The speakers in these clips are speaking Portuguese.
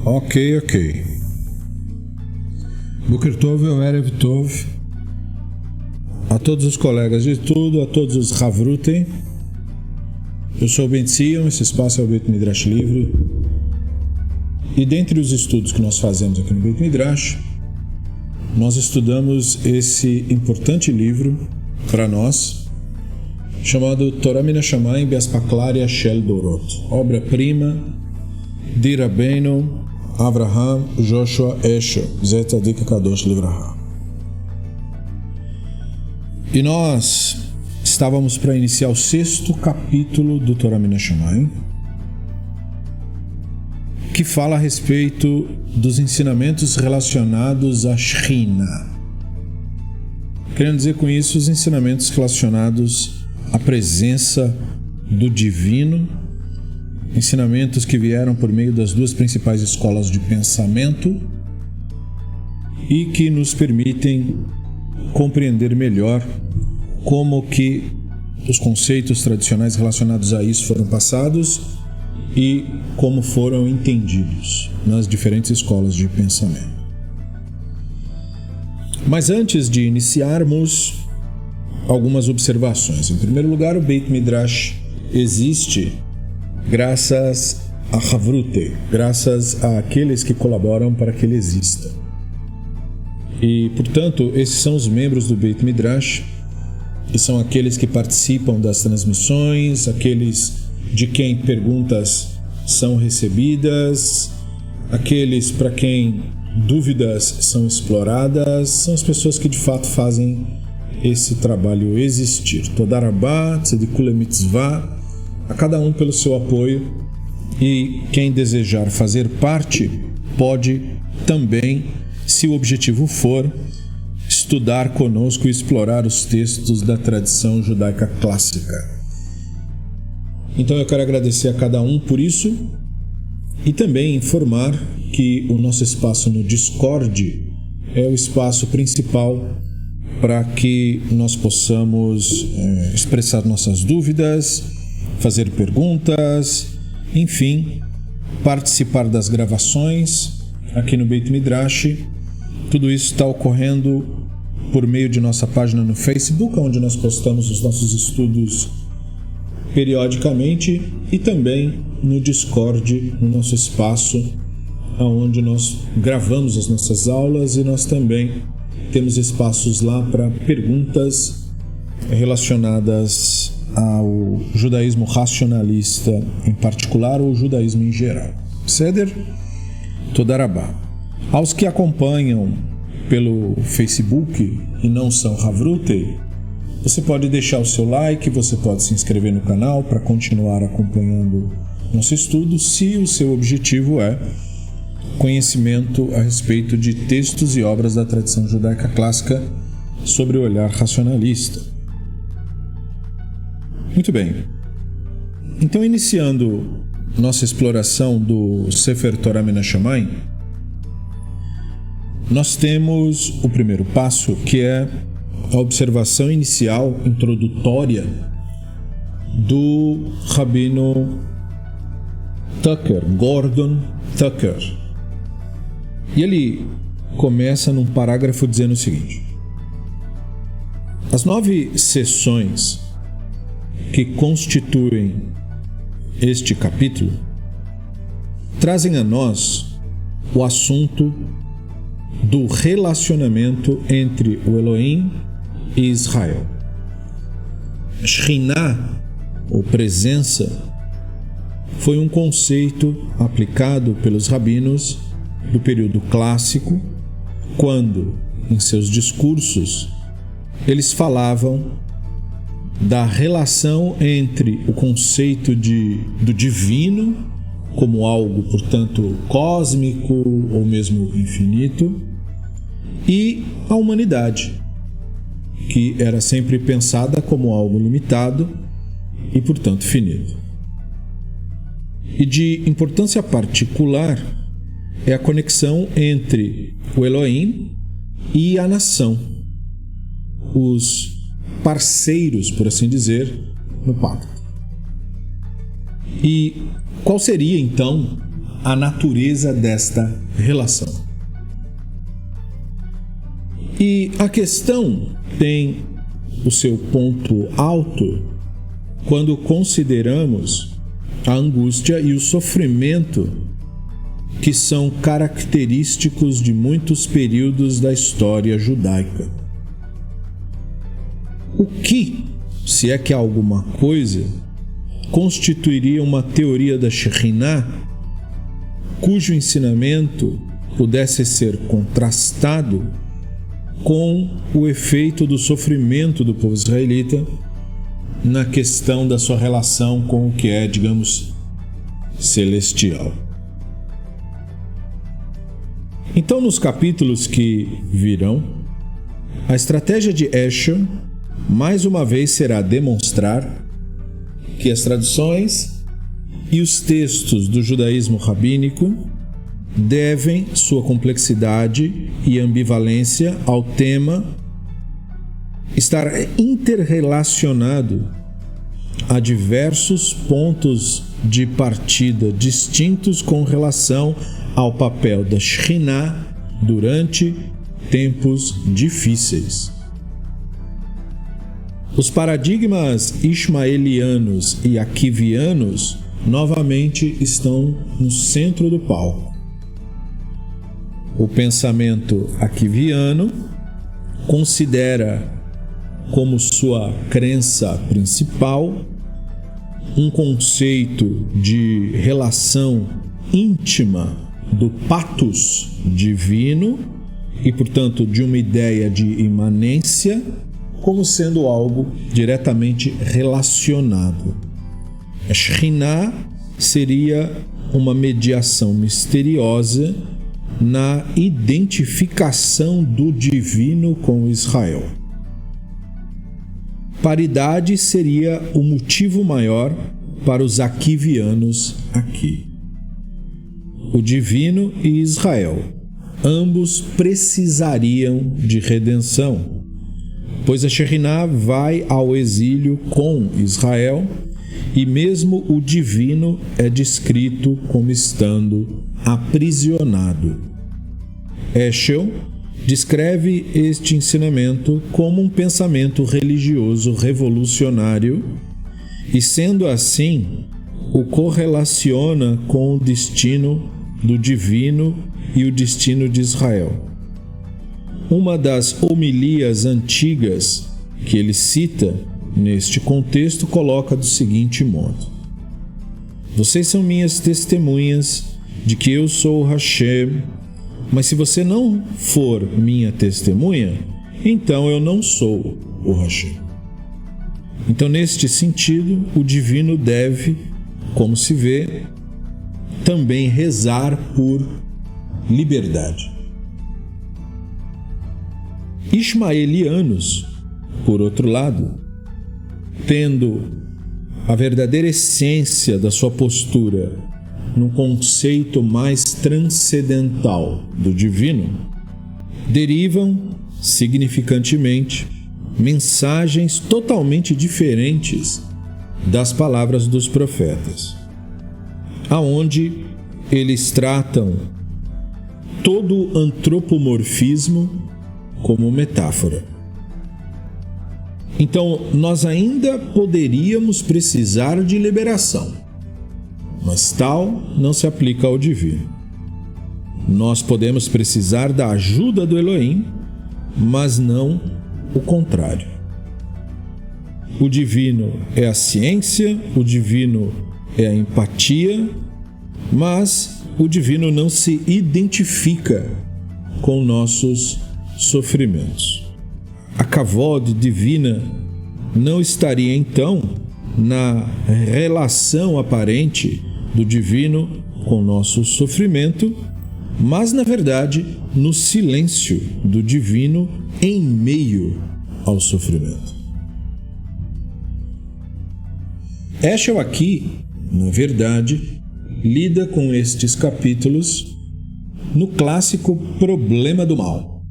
Ok. Boker Tov, Erev Tov, a todos os colegas de estudo, a todos os Havrutem. Eu sou o Ben Zion, esse espaço é o Beit Midrash Livre. E dentre os estudos que nós fazemos aqui no Beit Midrash, nós estudamos esse importante livro para nós, chamado Torah Min HaShamayim Be'aspaklaria Shel Dorot, obra-prima de Rabbeinu Avraham Joshua Heschel, Zeh Tzadik Kadosh Livraha. E nós estávamos para iniciar o 6º capítulo do Torah Min HaShamayim, que fala a respeito dos ensinamentos relacionados à Shekhinah. Querendo dizer com isso os ensinamentos relacionados à presença do divino, ensinamentos que vieram por meio das duas principais escolas de pensamento e que nos permitem compreender melhor como que os conceitos tradicionais relacionados a isso foram passados e como foram entendidos nas diferentes escolas de pensamento. Mas antes de iniciarmos, algumas observações. Em primeiro lugar, o Beit Midrash existe graças a Havrute, graças àqueles que colaboram para que ele exista. E, portanto, esses são os membros do Beit Midrash, que são aqueles que participam das transmissões, aqueles de quem perguntas são recebidas, aqueles para quem dúvidas são exploradas, são as pessoas que de fato fazem esse trabalho existir. Toda Rabá, Tzedikule Mitzvah, a cada um pelo seu apoio, e quem desejar fazer parte pode também, se o objetivo for, estudar conosco e explorar os textos da tradição judaica clássica. Então eu quero agradecer a cada um por isso e também informar que o nosso espaço no Discord é o espaço principal para que nós possamos expressar nossas dúvidas, fazer perguntas, enfim, participar das gravações aqui no Beit Midrash. Tudo isso está ocorrendo por meio de nossa página no Facebook, onde nós postamos os nossos estudos periodicamente, e também no Discord, no nosso espaço, onde nós gravamos as nossas aulas, e nós também temos espaços lá para perguntas relacionadas ao judaísmo racionalista em particular, ou judaísmo em geral. Seder? Toda Rabá. Aos que acompanham pelo Facebook e não são Havrutei, você pode deixar o seu like, você pode se inscrever no canal para continuar acompanhando nosso estudo, se o seu objetivo é conhecimento a respeito de textos e obras da tradição judaica clássica sobre o olhar racionalista. Muito bem. Então, iniciando nossa exploração do Sefer Torah Min HaShamayim, nós temos o primeiro passo, que é a observação inicial, introdutória, do Rabino Tucker, Gordon Tucker. E ele começa num parágrafo dizendo o seguinte: as 9 sessões que constituem este capítulo trazem a nós o assunto do relacionamento entre o Elohim e Israel. Shekhinah, ou presença, foi um conceito aplicado pelos rabinos do período clássico, quando, em seus discursos, eles falavam da relação entre o conceito do divino, como algo, portanto, cósmico ou mesmo infinito, e a humanidade, que era sempre pensada como algo limitado e, portanto, finito. E de importância particular é a conexão entre o Elohim e a nação, os parceiros, por assim dizer, no pacto. E qual seria, então, a natureza desta relação. E a questão tem o seu ponto alto quando consideramos a angústia e o sofrimento que são característicos de muitos períodos da história judaica. O que, se é que há alguma coisa, constituiria uma teoria da Shekhinah cujo ensinamento pudesse ser contrastado com o efeito do sofrimento do povo israelita na questão da sua relação com o que é, digamos, celestial. Então, nos capítulos que virão, a estratégia de Eshel, mais uma vez, será demonstrar que as traduções e os textos do judaísmo rabínico devem sua complexidade e ambivalência ao tema estar interrelacionado a diversos pontos de partida distintos com relação ao papel da Shekhinah durante tempos difíceis. Os paradigmas ismaelianos e akivianos novamente estão no centro do palco. O pensamento akiviano considera como sua crença principal um conceito de relação íntima do patos divino e, portanto, de uma ideia de imanência como sendo algo diretamente relacionado. A Shekhinah seria uma mediação misteriosa na identificação do divino com Israel. Paridade seria o motivo maior para os akivianos aqui. O divino e Israel, ambos precisariam de redenção, pois a Shekhinah vai ao exílio com Israel e mesmo o divino é descrito como estando aprisionado. Eshel descreve este ensinamento como um pensamento religioso revolucionário e, sendo assim, o correlaciona com o destino do divino e o destino de Israel. Uma das homilias antigas que ele cita neste contexto coloca do seguinte modo: vocês são minhas testemunhas de que eu sou Hashem, mas se você não for minha testemunha, então eu não sou o Hashem. Então, neste sentido, o divino deve, como se vê, também rezar por liberdade. Ismaelianos, por outro lado, tendo a verdadeira essência da sua postura num conceito mais transcendental do divino, derivam significantemente mensagens totalmente diferentes das palavras dos profetas, aonde eles tratam todo o antropomorfismo como metáfora. Então, nós ainda poderíamos precisar de liberação, mas tal não se aplica ao divino. Nós podemos precisar da ajuda do Elohim, mas não o contrário. O divino é a ciência, o divino é a empatia, mas o divino não se identifica com nossos sofrimentos. A kavod divina não estaria então na relação aparente do divino com o nosso sofrimento, mas na verdade no silêncio do divino em meio ao sofrimento. Eshel aqui, na verdade, lida com estes capítulos no clássico problema do mal,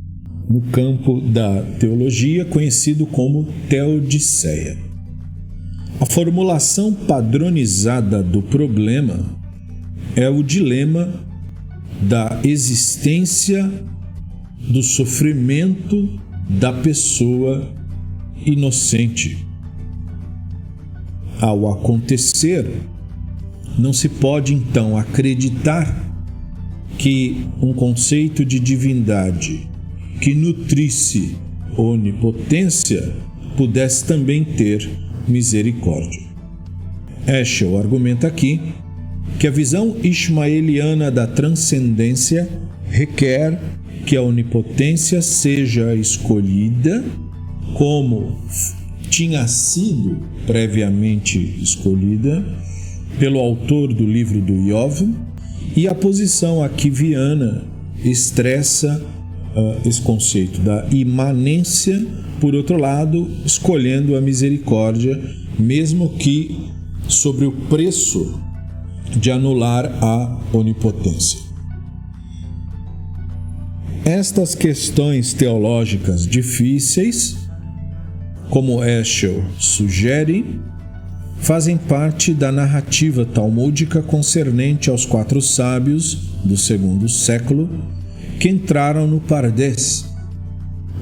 no campo da teologia conhecido como teodiceia. A formulação padronizada do problema é o dilema da existência do sofrimento da pessoa inocente. Ao acontecer, não se pode então acreditar que um conceito de divindade que nutrisse onipotência pudesse também ter misericórdia. Heschel argumenta aqui que a visão ismaeliana da transcendência requer que a onipotência seja escolhida como tinha sido previamente escolhida pelo autor do livro do Iov, e a posição akiviana estressa esse conceito da imanência, por outro lado, escolhendo a misericórdia, mesmo que sobre o preço de anular a onipotência. Estas questões teológicas difíceis, como Heschel sugere, fazem parte da narrativa talmúdica concernente aos 4 sábios do 2º século que entraram no Pardes,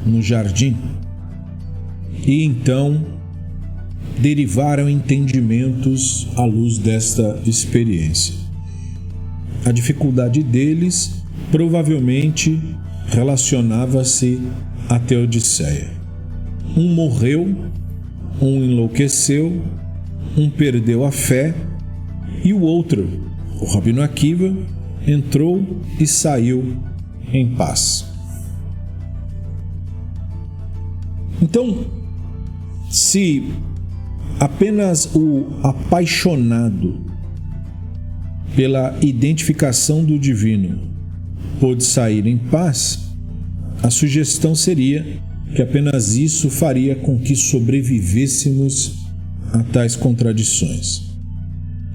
no jardim, e então derivaram entendimentos à luz desta experiência. A dificuldade deles provavelmente relacionava-se à Teodiceia. Um morreu, um enlouqueceu, um perdeu a fé e o outro, o Rabino Akiva, entrou e saiu em paz. Então, se apenas o apaixonado pela identificação do divino pôde sair em paz, a sugestão seria que apenas isso faria com que sobrevivêssemos a tais contradições.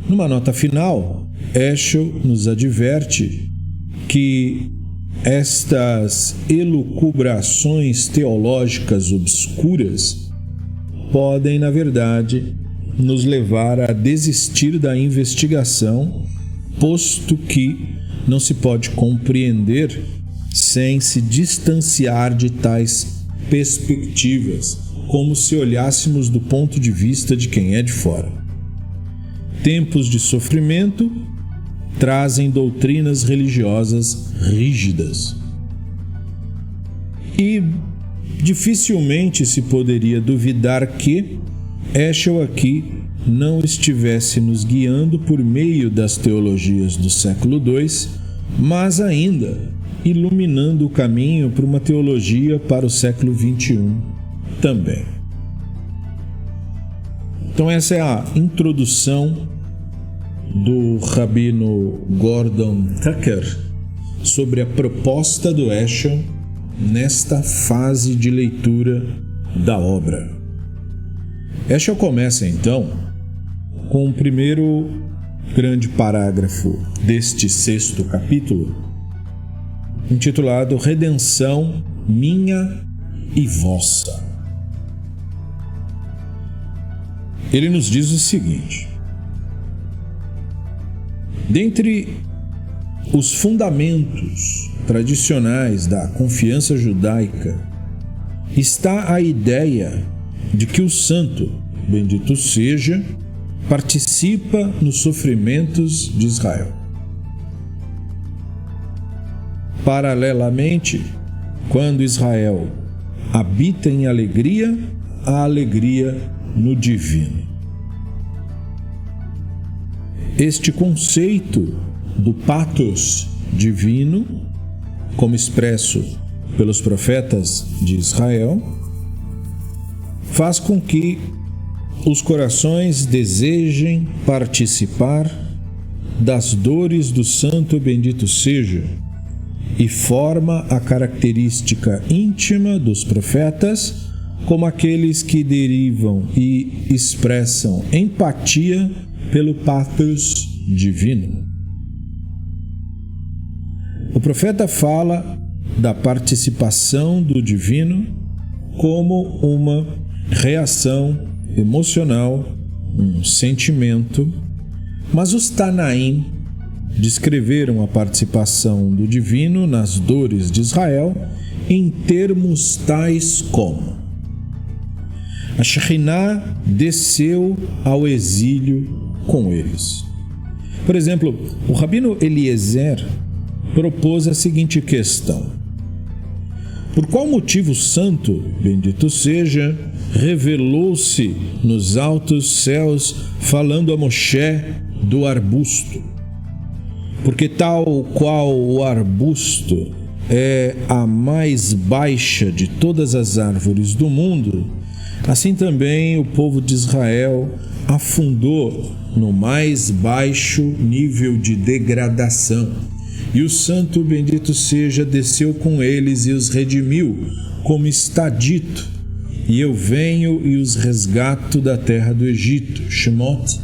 Numa nota final, Heschel nos adverte que estas elucubrações teológicas obscuras podem, na verdade, nos levar a desistir da investigação, posto que não se pode compreender sem se distanciar de tais perspectivas, como se olhássemos do ponto de vista de quem é de fora. Tempos de sofrimento trazem doutrinas religiosas rígidas. E dificilmente se poderia duvidar que Heschel aqui não estivesse nos guiando por meio das teologias do século II, mas ainda iluminando o caminho para uma teologia para o século XXI também. Então essa é a introdução do Rabino Gordon Tucker sobre a proposta do Heschel nesta fase de leitura da obra. Heschel começa então com o primeiro grande parágrafo deste 6º capítulo, intitulado Redenção Minha e Vossa. Ele nos diz o seguinte: dentre os fundamentos tradicionais da confiança judaica está a ideia de que o santo, bendito seja, participa nos sofrimentos de Israel. Paralelamente, quando Israel habita em alegria, há alegria no divino. Este conceito do pathos divino, como expresso pelos profetas de Israel, faz com que os corações desejem participar das dores do santo bendito seja, e forma a característica íntima dos profetas como aqueles que derivam e expressam empatia pelo pathos divino. O profeta fala da participação do divino como uma reação emocional, um sentimento, mas os Tanaim descreveram a participação do divino nas dores de Israel em termos tais como: a Shekhinah desceu ao exílio com eles. Por exemplo, o Rabino Eliezer propôs a seguinte questão: por qual motivo o Santo, bendito seja, revelou-se nos altos céus falando a Moshe do arbusto? Porque tal qual o arbusto é a mais baixa de todas as árvores do mundo, assim também o povo de Israel afundou no mais baixo nível de degradação. E o Santo, bendito seja, desceu com eles e os redimiu, como está dito: e eu venho e os resgato da terra do Egito. Shemot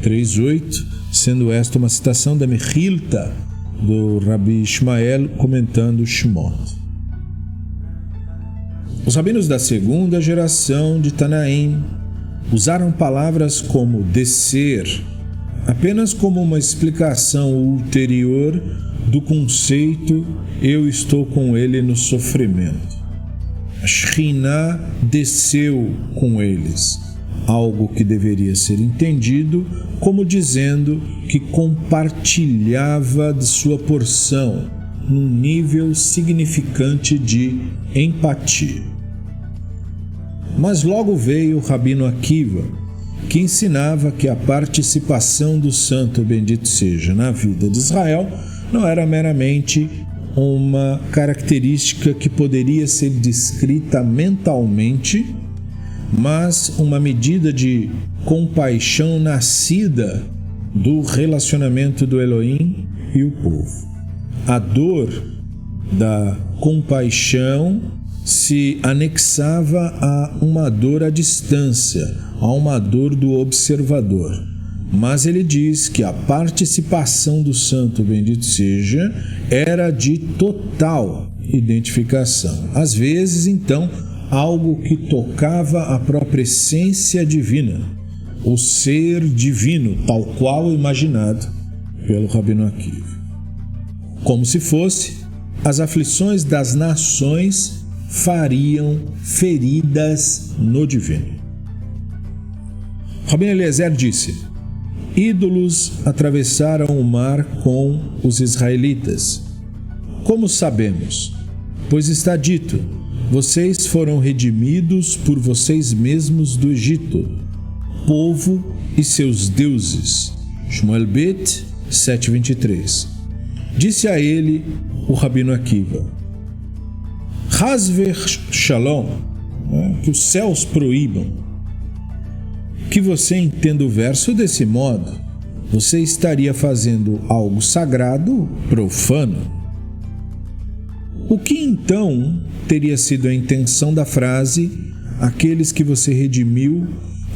3:8, sendo esta uma citação da Mechilta, do Rabi Ishmael, comentando Shemot. Os rabinos da segunda geração de Tanaim usaram palavras como descer apenas como uma explicação ulterior do conceito eu estou com ele no sofrimento. A Shekhinah desceu com eles, algo que deveria ser entendido como dizendo que compartilhava de sua porção num nível significante de empatia. Mas logo veio o Rabino Akiva, que ensinava que a participação do Santo, bendito seja, na vida de Israel não era meramente uma característica que poderia ser descrita mentalmente, mas uma medida de compaixão nascida do relacionamento do Elohim e o povo. A dor da compaixão se anexava a uma dor à distância, a uma dor do observador. Mas ele diz que a participação do Santo, bendito seja, era de total identificação. Às vezes, então, algo que tocava a própria essência divina, o ser divino, tal qual imaginado pelo Rabino Akiva. Como se fosse, as aflições das nações fariam feridas no divino. Rabino Eliezer disse: ídolos atravessaram o mar com os israelitas. Como sabemos? Pois está dito: vocês foram redimidos por vocês mesmos do Egito, povo e seus deuses. Shmuel Bet 7:23. Disse a ele o Rabino Akiva: Hasver Shalom, que os céus proíbam que você entenda o verso desse modo. Você estaria fazendo algo sagrado, profano. O que então teria sido a intenção da frase aqueles que você redimiu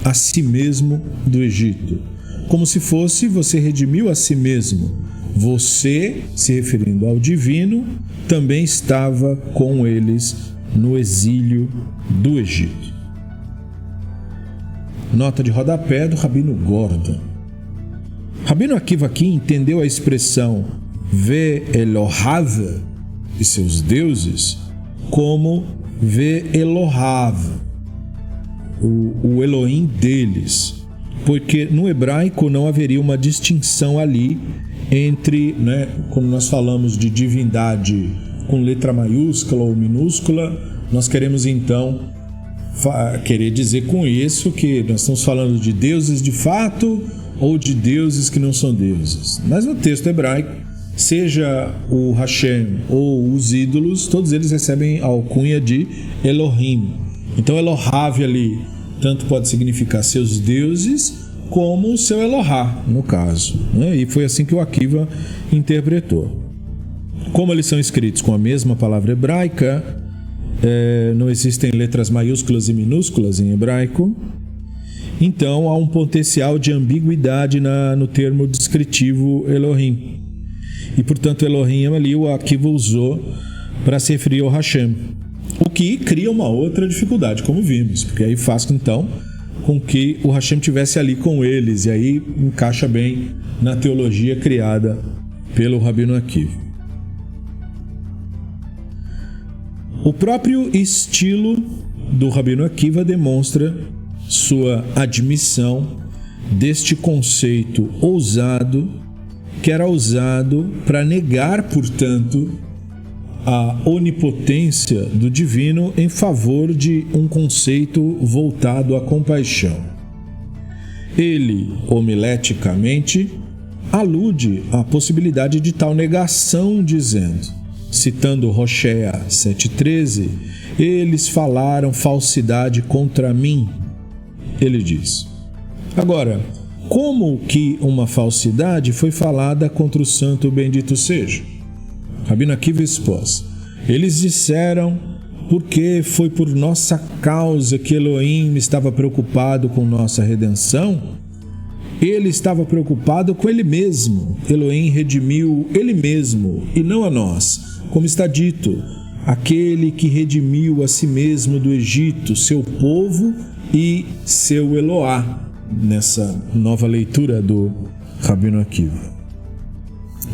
a si mesmo do Egito? Como se fosse você redimiu a si mesmo. Você, se referindo ao divino, também estava com eles no exílio do Egito. Nota de rodapé do Rabino Gordon. Rabino Akiva aqui entendeu a expressão Ve Elohav e seus deuses como Ve Elohav, o Elohim deles, porque no hebraico não haveria uma distinção ali entre, quando nós falamos de divindade com letra maiúscula ou minúscula, nós queremos então querer dizer com isso que nós estamos falando de deuses de fato ou de deuses que não são deuses. Mas no texto hebraico, seja o Hashem ou os ídolos, todos eles recebem a alcunha de Elohim. Então Elohav ali tanto pode significar seus deuses como o seu Elohá, no caso. E foi assim que o Akiva interpretou. Como eles são escritos com a mesma palavra hebraica, não existem letras maiúsculas e minúsculas em hebraico, então há um potencial de ambiguidade no termo descritivo Elohim. E, portanto, Elohim ali o Akiva usou para se referir ao Hashem. O que cria uma outra dificuldade, como vimos, porque aí faz, então, com que o Hashem estivesse ali com eles, e aí encaixa bem na teologia criada pelo Rabino Akiva. O próprio estilo do Rabino Akiva demonstra sua admissão deste conceito ousado, que era usado para negar, portanto, a onipotência do divino em favor de um conceito voltado à compaixão. Ele, homileticamente, alude à possibilidade de tal negação, dizendo, citando Hoshea 7,13, eles falaram falsidade contra mim. Ele diz. Agora, como que uma falsidade foi falada contra o santo bendito seja? Rabino Akiva expôs. Eles disseram porque foi por nossa causa que Elohim estava preocupado com nossa redenção. Ele estava preocupado com ele mesmo. Elohim redimiu ele mesmo e não a nós. Como está dito, aquele que redimiu a si mesmo do Egito, seu povo e seu Eloá, nessa nova leitura do Rabino Akiva.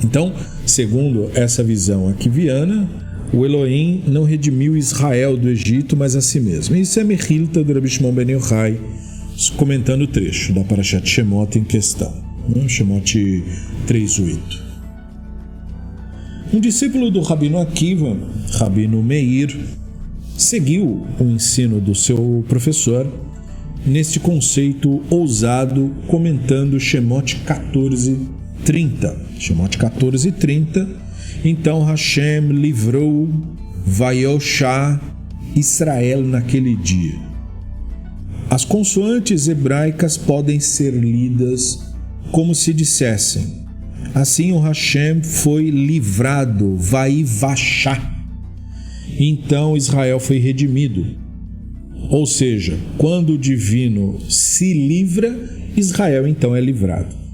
Então, segundo essa visão akiviana, o Elohim não redimiu Israel do Egito, mas a si mesmo. Isso é Mechilta do Rabi Shimon ben Yochai, comentando o trecho da Parashat Shemot em questão, Shemot 3:8. Um discípulo do Rabino Akiva, Rabino Meir, seguiu o ensino do seu professor neste conceito ousado, comentando Shemot 14:30. Shemot 14:30. Então Hashem livrou Vayoshá Israel naquele dia. As consoantes hebraicas podem ser lidas como se dissessem: assim o Hashem foi livrado, Vaivashá. Então Israel foi redimido. Ou seja, quando o divino se livra, Israel então é livrado.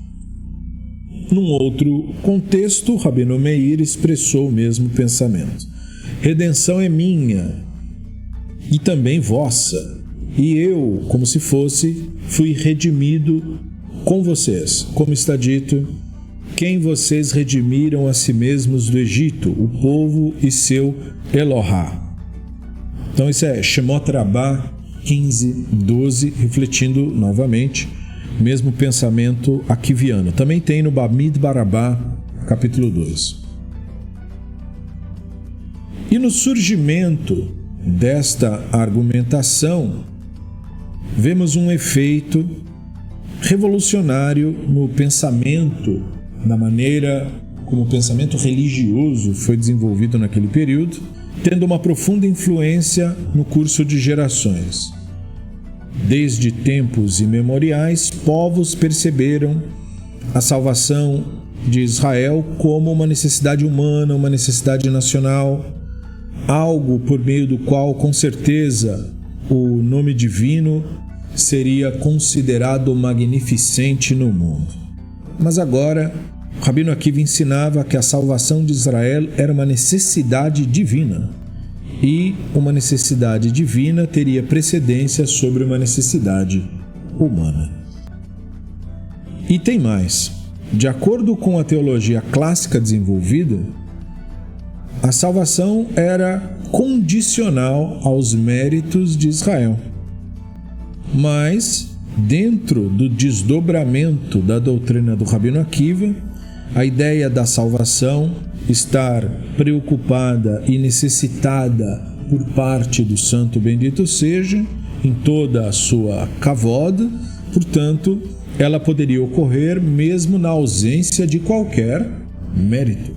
Num outro contexto, Rabino Meir expressou o mesmo pensamento. Redenção é minha e também vossa, e eu, como se fosse, fui redimido com vocês. Como está dito, quem vocês redimiram a si mesmos do Egito, o povo e seu Elohá. Então isso é Shemot Rabbah 15:12, refletindo novamente o mesmo pensamento akiviano. Também tem no Bamidbar Rabbah, capítulo 2. E no surgimento desta argumentação, vemos um efeito revolucionário no pensamento, na maneira como o pensamento religioso foi desenvolvido naquele período, tendo uma profunda influência no curso de gerações. Desde tempos imemoriais, povos perceberam a salvação de Israel como uma necessidade humana, uma necessidade nacional, algo por meio do qual, com certeza, o nome divino seria considerado magnificente no mundo. Mas agora, Rabino Akiva ensinava que a salvação de Israel era uma necessidade divina, e uma necessidade divina teria precedência sobre uma necessidade humana. E tem mais. De acordo com a teologia clássica desenvolvida, a salvação era condicional aos méritos de Israel. Mas, dentro do desdobramento da doutrina do Rabino Akiva, a ideia da salvação estar preocupada e necessitada por parte do santo bendito seja, em toda a sua kavod, portanto, ela poderia ocorrer mesmo na ausência de qualquer mérito.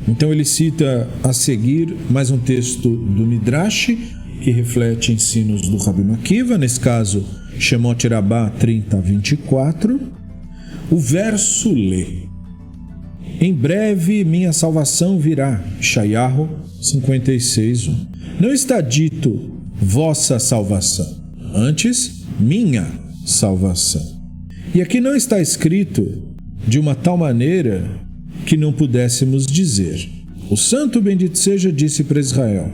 Então ele cita a seguir mais um texto do Midrash, que reflete ensinos do Rabino Akiva, nesse caso, Shemot Rabbah 30:24, o verso lê: em breve minha salvação virá, Shayahu 56:1. Não está dito vossa salvação, antes minha salvação. E aqui não está escrito de uma tal maneira que não pudéssemos dizer. O santo bendito seja disse para Israel: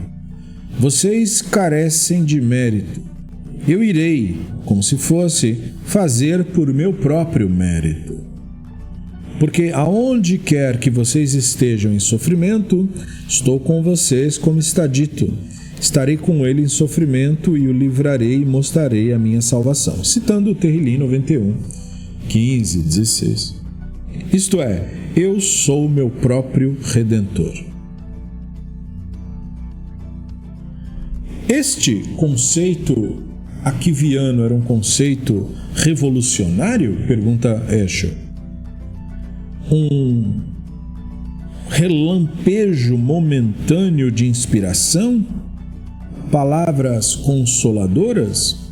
vocês carecem de mérito. Eu irei, como se fosse, fazer por meu próprio mérito. Porque aonde quer que vocês estejam em sofrimento, estou com vocês, como está dito. Estarei com ele em sofrimento e o livrarei e mostrarei a minha salvação. Citando o Terrilim 91, 15, 16. Isto é, eu sou meu próprio Redentor. Este conceito aquiviano era um conceito revolucionário? Pergunta Heschel. Um relampejo momentâneo de inspiração? Palavras consoladoras?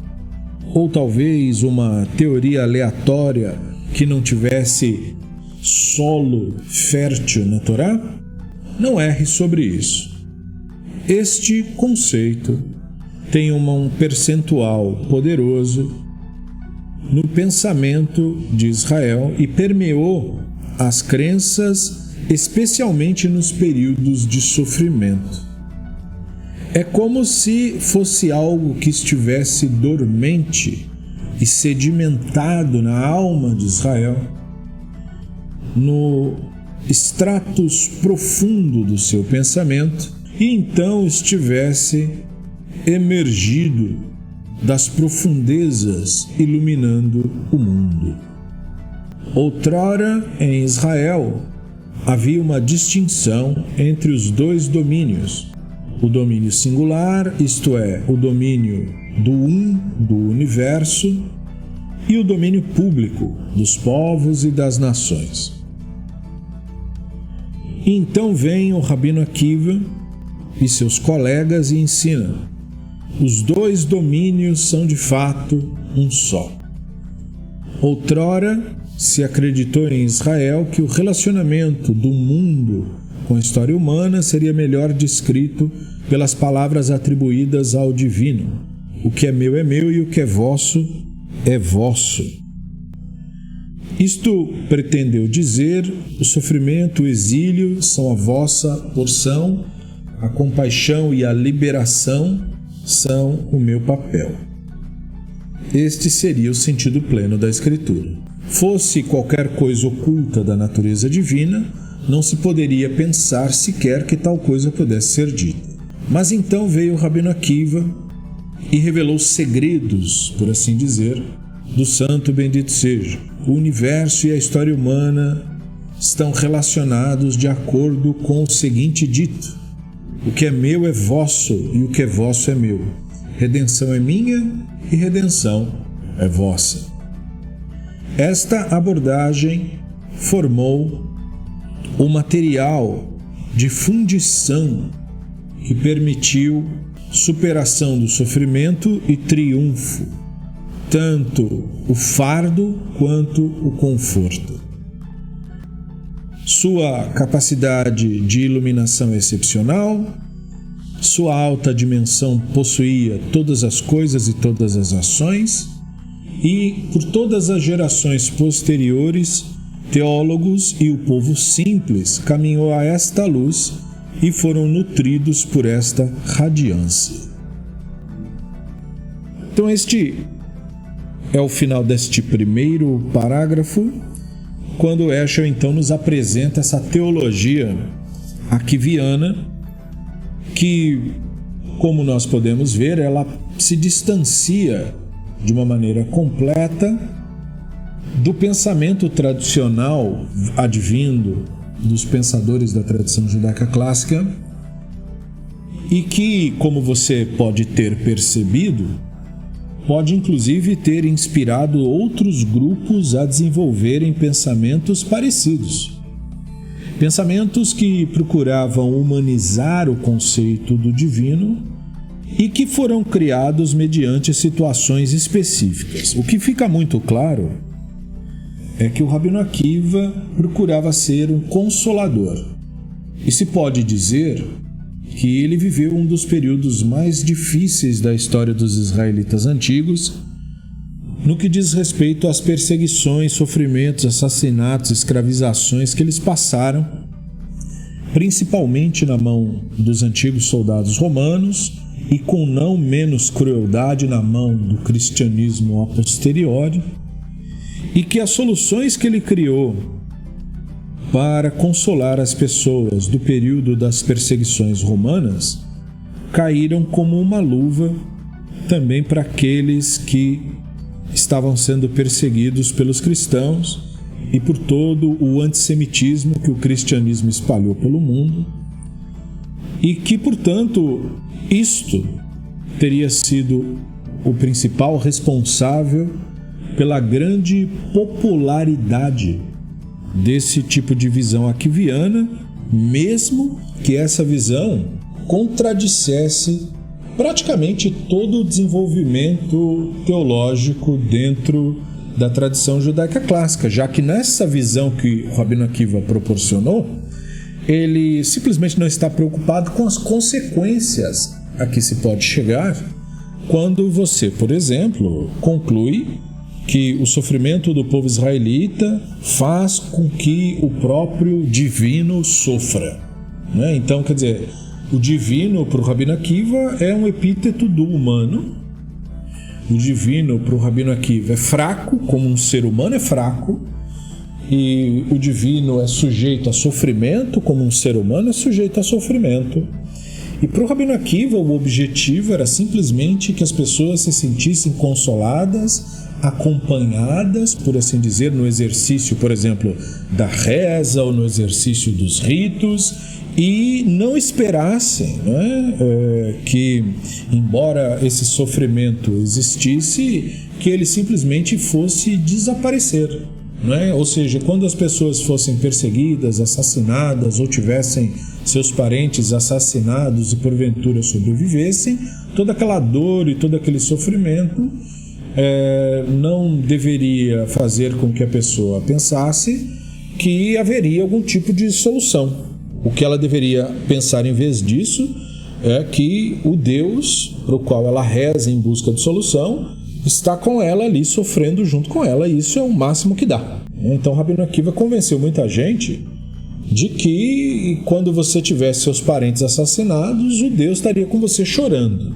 Ou talvez uma teoria aleatória que não tivesse solo fértil na Torá? Não erre sobre isso. Este conceito tem um percentual poderoso no pensamento de Israel e permeou as crenças, especialmente nos períodos de sofrimento. É como se fosse algo que estivesse dormente e sedimentado na alma de Israel, no estratos profundo do seu pensamento, e então estivesse emergido das profundezas, iluminando o mundo. Outrora, em Israel, havia uma distinção entre os dois domínios: o domínio singular, isto é, o domínio do universo, e o domínio público, dos povos e das nações. E então vem o Rabino Akiva e seus colegas e ensinam: os dois domínios são de fato um só. Outrora se acreditou em Israel que o relacionamento do mundo com a história humana seria melhor descrito pelas palavras atribuídas ao divino: o que é meu e o que é vosso é vosso. Isto pretendeu dizer: o sofrimento e o exílio são a vossa porção, a compaixão e a liberação são o meu papel. Este seria o sentido pleno da Escritura. Fosse qualquer coisa oculta da natureza divina, não se poderia pensar sequer que tal coisa pudesse ser dita. Mas então veio o Rabino Akiva e revelou segredos, por assim dizer, do Santo Bendito seja. O universo e a história humana estão relacionados de acordo com o seguinte dito: o que é meu é vosso e o que é vosso é meu. Redenção é minha e redenção é vossa. Esta abordagem formou o material de fundição que permitiu superação do sofrimento e triunfo, tanto o fardo quanto o conforto. Sua capacidade de iluminação é excepcional, sua alta dimensão possuía todas as coisas e todas as ações, e por todas as gerações posteriores, teólogos e o povo simples caminhou a esta luz e foram nutridos por esta radiância. Então este é o final deste primeiro parágrafo, quando Heschel então nos apresenta essa teologia akiviana que, como nós podemos ver, ela se distancia de uma maneira completa do pensamento tradicional advindo dos pensadores da tradição judaica clássica e que, como você pode ter percebido, pode inclusive ter inspirado outros grupos a desenvolverem pensamentos parecidos. Pensamentos que procuravam humanizar o conceito do divino e que foram criados mediante situações específicas. O que fica muito claro é que o Rabino Akiva procurava ser um consolador. E se pode dizer que ele viveu um dos períodos mais difíceis da história dos israelitas antigos, no que diz respeito às perseguições, sofrimentos, assassinatos, escravizações que eles passaram, principalmente na mão dos antigos soldados romanos e com não menos crueldade na mão do cristianismo a posteriori, e que as soluções que ele criou para consolar as pessoas do período das perseguições romanas, caíram como uma luva também para aqueles que estavam sendo perseguidos pelos cristãos e por todo o antissemitismo que o cristianismo espalhou pelo mundo, e que, portanto, isto teria sido o principal responsável pela grande popularidade desse tipo de visão aquiviana, mesmo que essa visão contradissesse praticamente todo o desenvolvimento teológico dentro da tradição judaica clássica, já que nessa visão que o Rabino Akiva proporcionou, ele simplesmente não está preocupado com as consequências a que se pode chegar quando você, por exemplo, conclui que o sofrimento do povo israelita faz com que o próprio divino sofra, né? Então, quer dizer, o divino para o Rabino Akiva é um epíteto do humano. O divino para o Rabino Akiva é fraco, como um ser humano é fraco, e o divino é sujeito a sofrimento, como um ser humano é sujeito a sofrimento. E para o Rabino Akiva, o objetivo era simplesmente que as pessoas se sentissem consoladas, acompanhadas, por assim dizer, no exercício, por exemplo, da reza ou no exercício dos ritos, e não esperassem, né, que, embora esse sofrimento existisse, que ele simplesmente fosse desaparecer, né? Ou seja, quando as pessoas fossem perseguidas, assassinadas ou tivessem seus parentes assassinados e porventura sobrevivessem, toda aquela dor e todo aquele sofrimento não deveria fazer com que a pessoa pensasse que haveria algum tipo de solução. O que ela deveria pensar em vez disso é que o Deus para o qual ela reza em busca de solução está com ela ali, sofrendo junto com ela, e isso é o máximo que dá. Então Rabino Akiva convenceu muita gente de que quando você tivesse seus parentes assassinados, o Deus estaria com você chorando.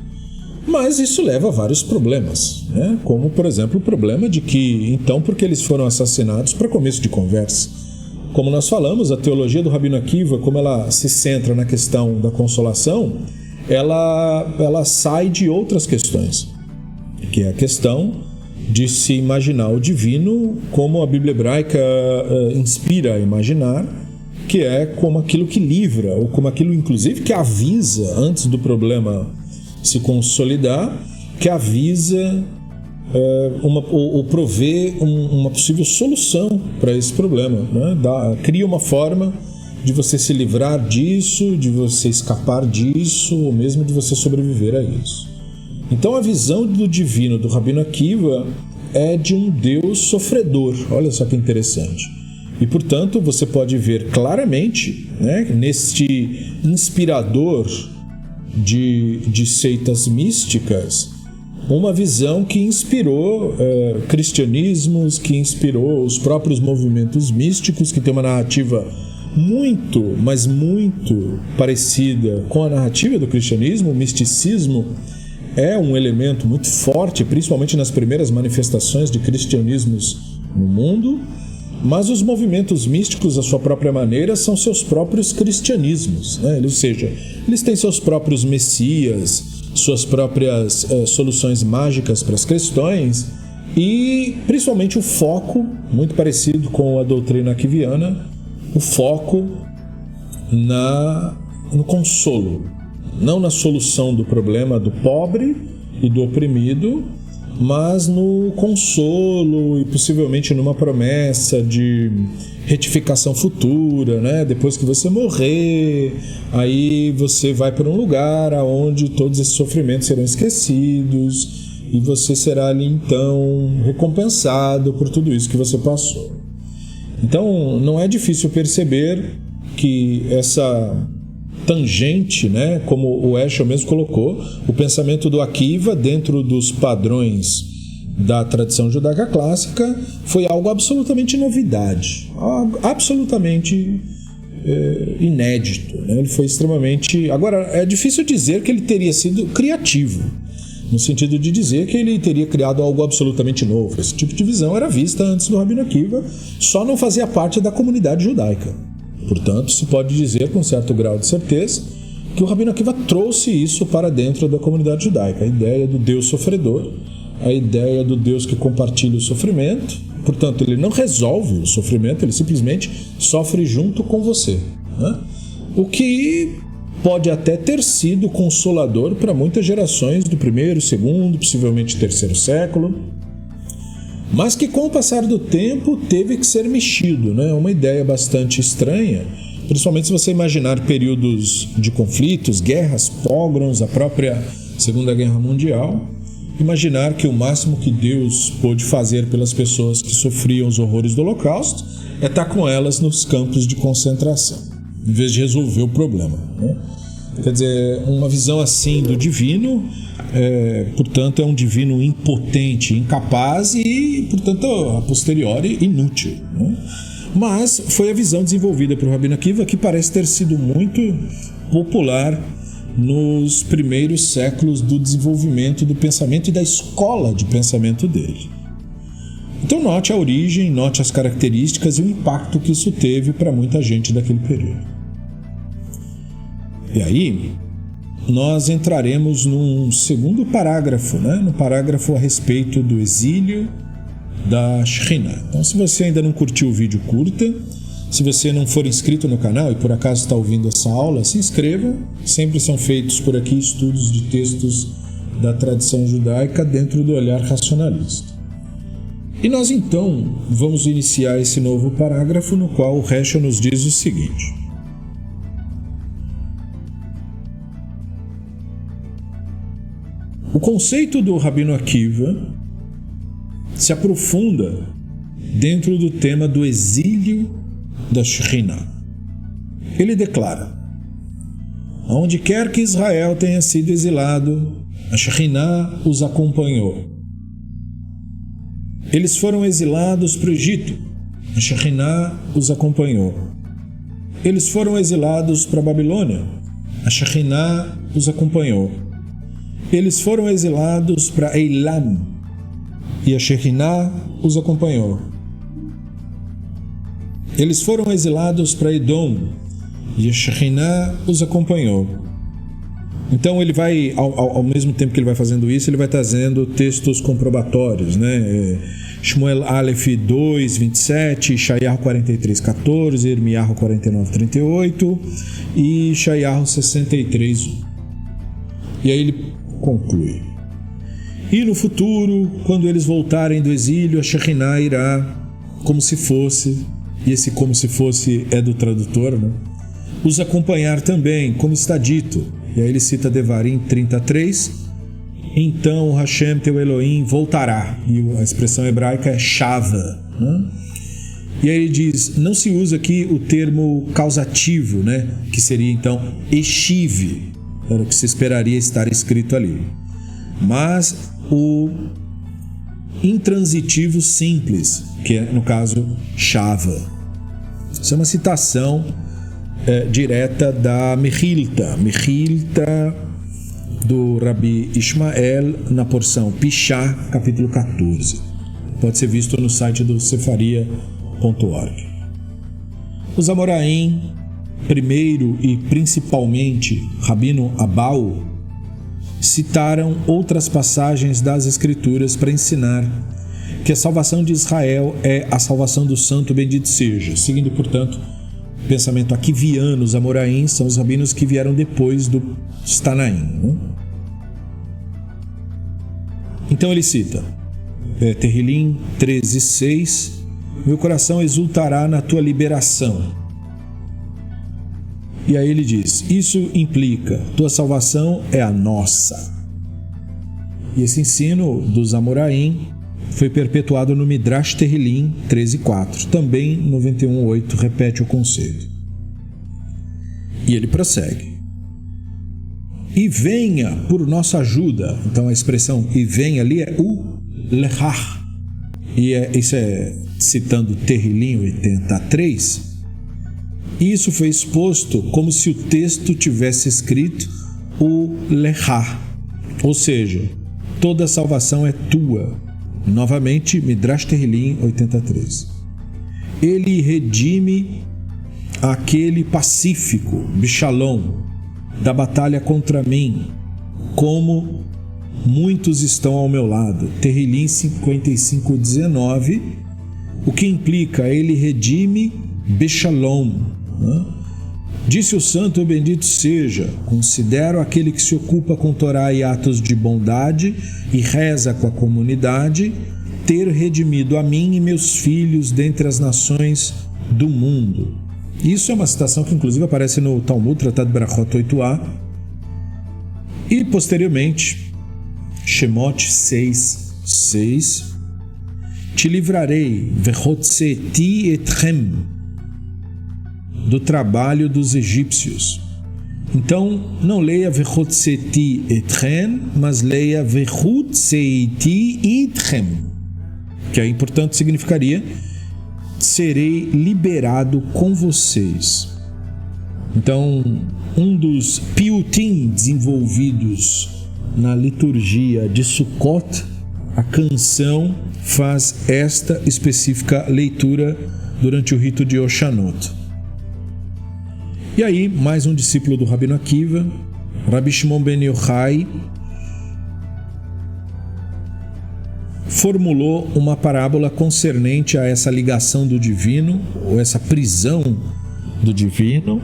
Mas isso leva a vários problemas, né? Como, por exemplo, o problema de que, então, porque eles foram assassinados, para começo de conversa, como nós falamos, a teologia do Rabino Akiva, como ela se centra na questão da consolação, ela sai de outras questões, que é a questão de se imaginar o divino como a Bíblia hebraica inspira a imaginar, que é como aquilo que livra, ou como aquilo, inclusive, que avisa, antes do problema se consolidar, que avisa ou provê uma possível solução para esse problema, né? Cria uma forma de você se livrar disso, de você escapar disso, ou mesmo de você sobreviver a isso. Então a visão do divino do Rabino Akiva é de um Deus sofredor. Olha só que interessante. E, portanto, você pode ver claramente, né, neste inspirador de seitas místicas, uma visão que inspirou cristianismos, que inspirou os próprios movimentos místicos, que tem uma narrativa muito, mas muito parecida com a narrativa do cristianismo. O misticismo é um elemento muito forte, principalmente nas primeiras manifestações de cristianismos no mundo, mas os movimentos místicos, à sua própria maneira, são seus próprios cristianismos, né? Ou seja, eles têm seus próprios messias, suas próprias soluções mágicas para as questões, e principalmente o foco, muito parecido com a doutrina aquiviana, o foco no consolo, não na solução do problema do pobre e do oprimido, mas no consolo e possivelmente numa promessa de retificação futura, né? Depois que você morrer, aí você vai para um lugar onde todos esses sofrimentos serão esquecidos e você será ali então recompensado por tudo isso que você passou. Então não é difícil perceber que essa tangente, né, como o Eshel mesmo colocou, o pensamento do Akiva dentro dos padrões da tradição judaica clássica foi algo absolutamente novidade, absolutamente inédito, né? Ele foi extremamente... Agora, é difícil dizer que ele teria sido criativo. no sentido de dizer que ele teria criado algo absolutamente novo. Esse tipo de visão era vista antes do Rabino Akiva, só não fazia parte da comunidade judaica. Portanto, se pode dizer com certo grau de certeza que o Rabino Akiva trouxe isso para dentro da comunidade judaica, a ideia do Deus sofredor, a ideia do Deus que compartilha o sofrimento. Portanto, ele não resolve o sofrimento, ele simplesmente sofre junto com você, né? O que pode até ter sido consolador para muitas gerações do primeiro, segundo, possivelmente terceiro século, mas que com o passar do tempo teve que ser mexido, né? Uma ideia bastante estranha, principalmente se você imaginar períodos de conflitos, guerras, pogroms, a própria Segunda Guerra Mundial. Imaginar que o máximo que Deus pôde fazer pelas pessoas que sofriam os horrores do Holocausto é estar com elas nos campos de concentração, em vez de resolver o problema, né? Quer dizer, uma visão assim do divino, portanto, é um divino impotente, incapaz e, portanto, a posteriori, inútil, né? Mas foi a visão desenvolvida por Rabino Akiva, que parece ter sido muito popular nos primeiros séculos do desenvolvimento do pensamento e da escola de pensamento dele. Então note a origem, note as características e o impacto que isso teve para muita gente daquele período. E aí, nós entraremos num segundo parágrafo, né? No parágrafo a respeito do exílio da Shekhinah. Então, se você ainda não curtiu o vídeo, curta. Se você não for inscrito no canal e por acaso está ouvindo essa aula, se inscreva. Sempre são feitos por aqui estudos de textos da tradição judaica dentro do olhar racionalista. E nós então vamos iniciar esse novo parágrafo no qual o Heschel nos diz o seguinte: o conceito do Rabino Akiva se aprofunda dentro do tema do exílio da Shekhinah. Ele declara: onde quer que Israel tenha sido exilado, a Shekhinah os acompanhou. Eles foram exilados para o Egito, a Shekhinah os acompanhou. Eles foram exilados para a Babilônia, a Shekhinah os acompanhou. Eles foram exilados para Eilam, e a Shekhinah os acompanhou. Eles foram exilados para Edom, e a Shekhinah os acompanhou. Então ele vai, ao mesmo tempo que ele vai fazendo isso, ele vai trazendo textos comprobatórios, né? Shmuel Aleph 2, 27, Ishayahu 43, 14, Irmiyahu 49, 38 e Ishayahu 63, 1. E aí ele conclui: e no futuro, quando eles voltarem do exílio, a Shekhinah irá como se fosse, e esse como se fosse é do tradutor, né? Os acompanhar também, como está dito. E aí ele cita Devarim 33, então Hashem teu Elohim voltará, e a expressão hebraica é Shava, né? E aí ele diz, não se usa aqui o termo causativo, né? Que seria então Eshiv, era o que se esperaria estar escrito ali, mas o intransitivo simples, que é no caso Shava. Isso é uma citação direta da Mechilta do Rabi Ishmael, na porção Pishá, capítulo 14. Pode ser visto no site do sefaria.org. Os Amoraim, primeiro e principalmente Rabino Abau, citaram outras passagens das Escrituras para ensinar que a salvação de Israel é a salvação do santo bendito seja, seguindo, portanto, o pensamento akiviano. Os Amoraim são os rabinos que vieram depois dos Tanaim, né? Então ele cita Terrilim 13:6, meu coração exultará na tua liberação. E aí ele diz, isso implica, tua salvação é a nossa. E esse ensino dos Amoraim foi perpetuado no Midrash Terrilim 13:4, também 91:8 repete o conceito. E ele prossegue: e venha por nossa ajuda. Então a expressão e venha ali é o lechach, e isso é citando Terrilim 83. Isso foi exposto como se o texto tivesse escrito o lechach, ou seja, toda a salvação é tua. Novamente, Midrash Tehillim 83. Ele redime aquele pacífico, Bishalom, da batalha contra mim, como muitos estão ao meu lado. Tehillim 55:19, o que implica ele redime Bishalom, né? Disse o santo, bendito seja, considero aquele que se ocupa com Torá e atos de bondade e reza com a comunidade, ter redimido a mim e meus filhos dentre as nações do mundo. Isso é uma citação que inclusive aparece no Talmud, Tratado Berachot 8a, e posteriormente, Shemot 6:6, te livrarei, vechotzeti etchem, do trabalho dos egípcios. Então, não leia vechotzeti etchem, mas leia vechotzeti itchem, que aí, portanto, significaria serei liberado com vocês. Então, um dos piutim desenvolvidos na liturgia de Sukkot, a canção faz esta específica leitura durante o rito de Oshanot. E aí, mais um discípulo do Rabino Akiva, Rabi Shimon ben Yochai, formulou uma parábola concernente a essa ligação do divino, ou essa prisão do divino.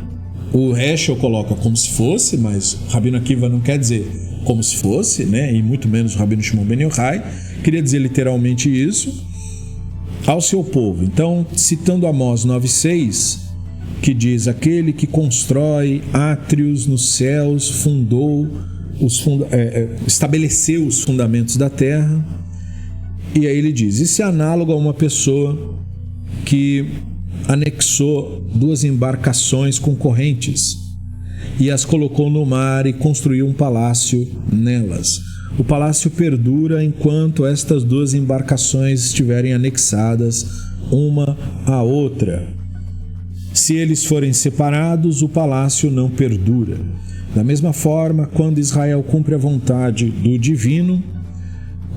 O Heschel coloca como se fosse, mas Rabino Akiva não quer dizer como se fosse, né? E muito menos o Rabino Shimon ben Yochai queria dizer literalmente isso, ao seu povo. Então, citando Amós 9:6, que diz: aquele que constrói átrios nos céus, estabeleceu os fundamentos da terra. E aí ele diz: isso é análogo a uma pessoa que anexou 2 embarcações concorrentes e as colocou no mar e construiu um palácio nelas. O palácio perdura enquanto estas 2 embarcações estiverem anexadas uma à outra. Se eles forem separados, o palácio não perdura. Da mesma forma, quando Israel cumpre a vontade do divino,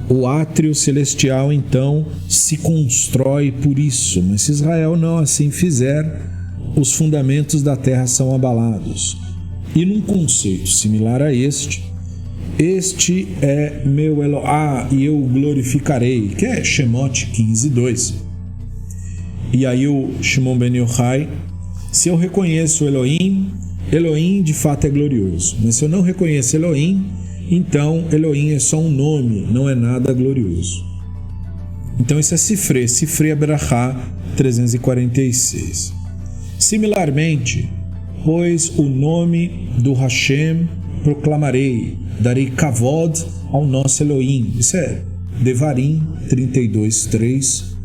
o átrio celestial então se constrói por isso. Mas se Israel não assim fizer, os fundamentos da terra são abalados. E num conceito similar a este é meu Eloá e eu o glorificarei, que é Shemot 15:2. E aí o Shimon ben Yochai: se eu reconheço Elohim, Elohim de fato é glorioso. Mas se eu não reconheço Elohim, então Elohim é só um nome, não é nada glorioso. Então isso é Sifrei Berachá 346. Similarmente, pois o nome do Hashem proclamarei, darei kavod ao nosso Elohim. Isso é Devarim 32:3.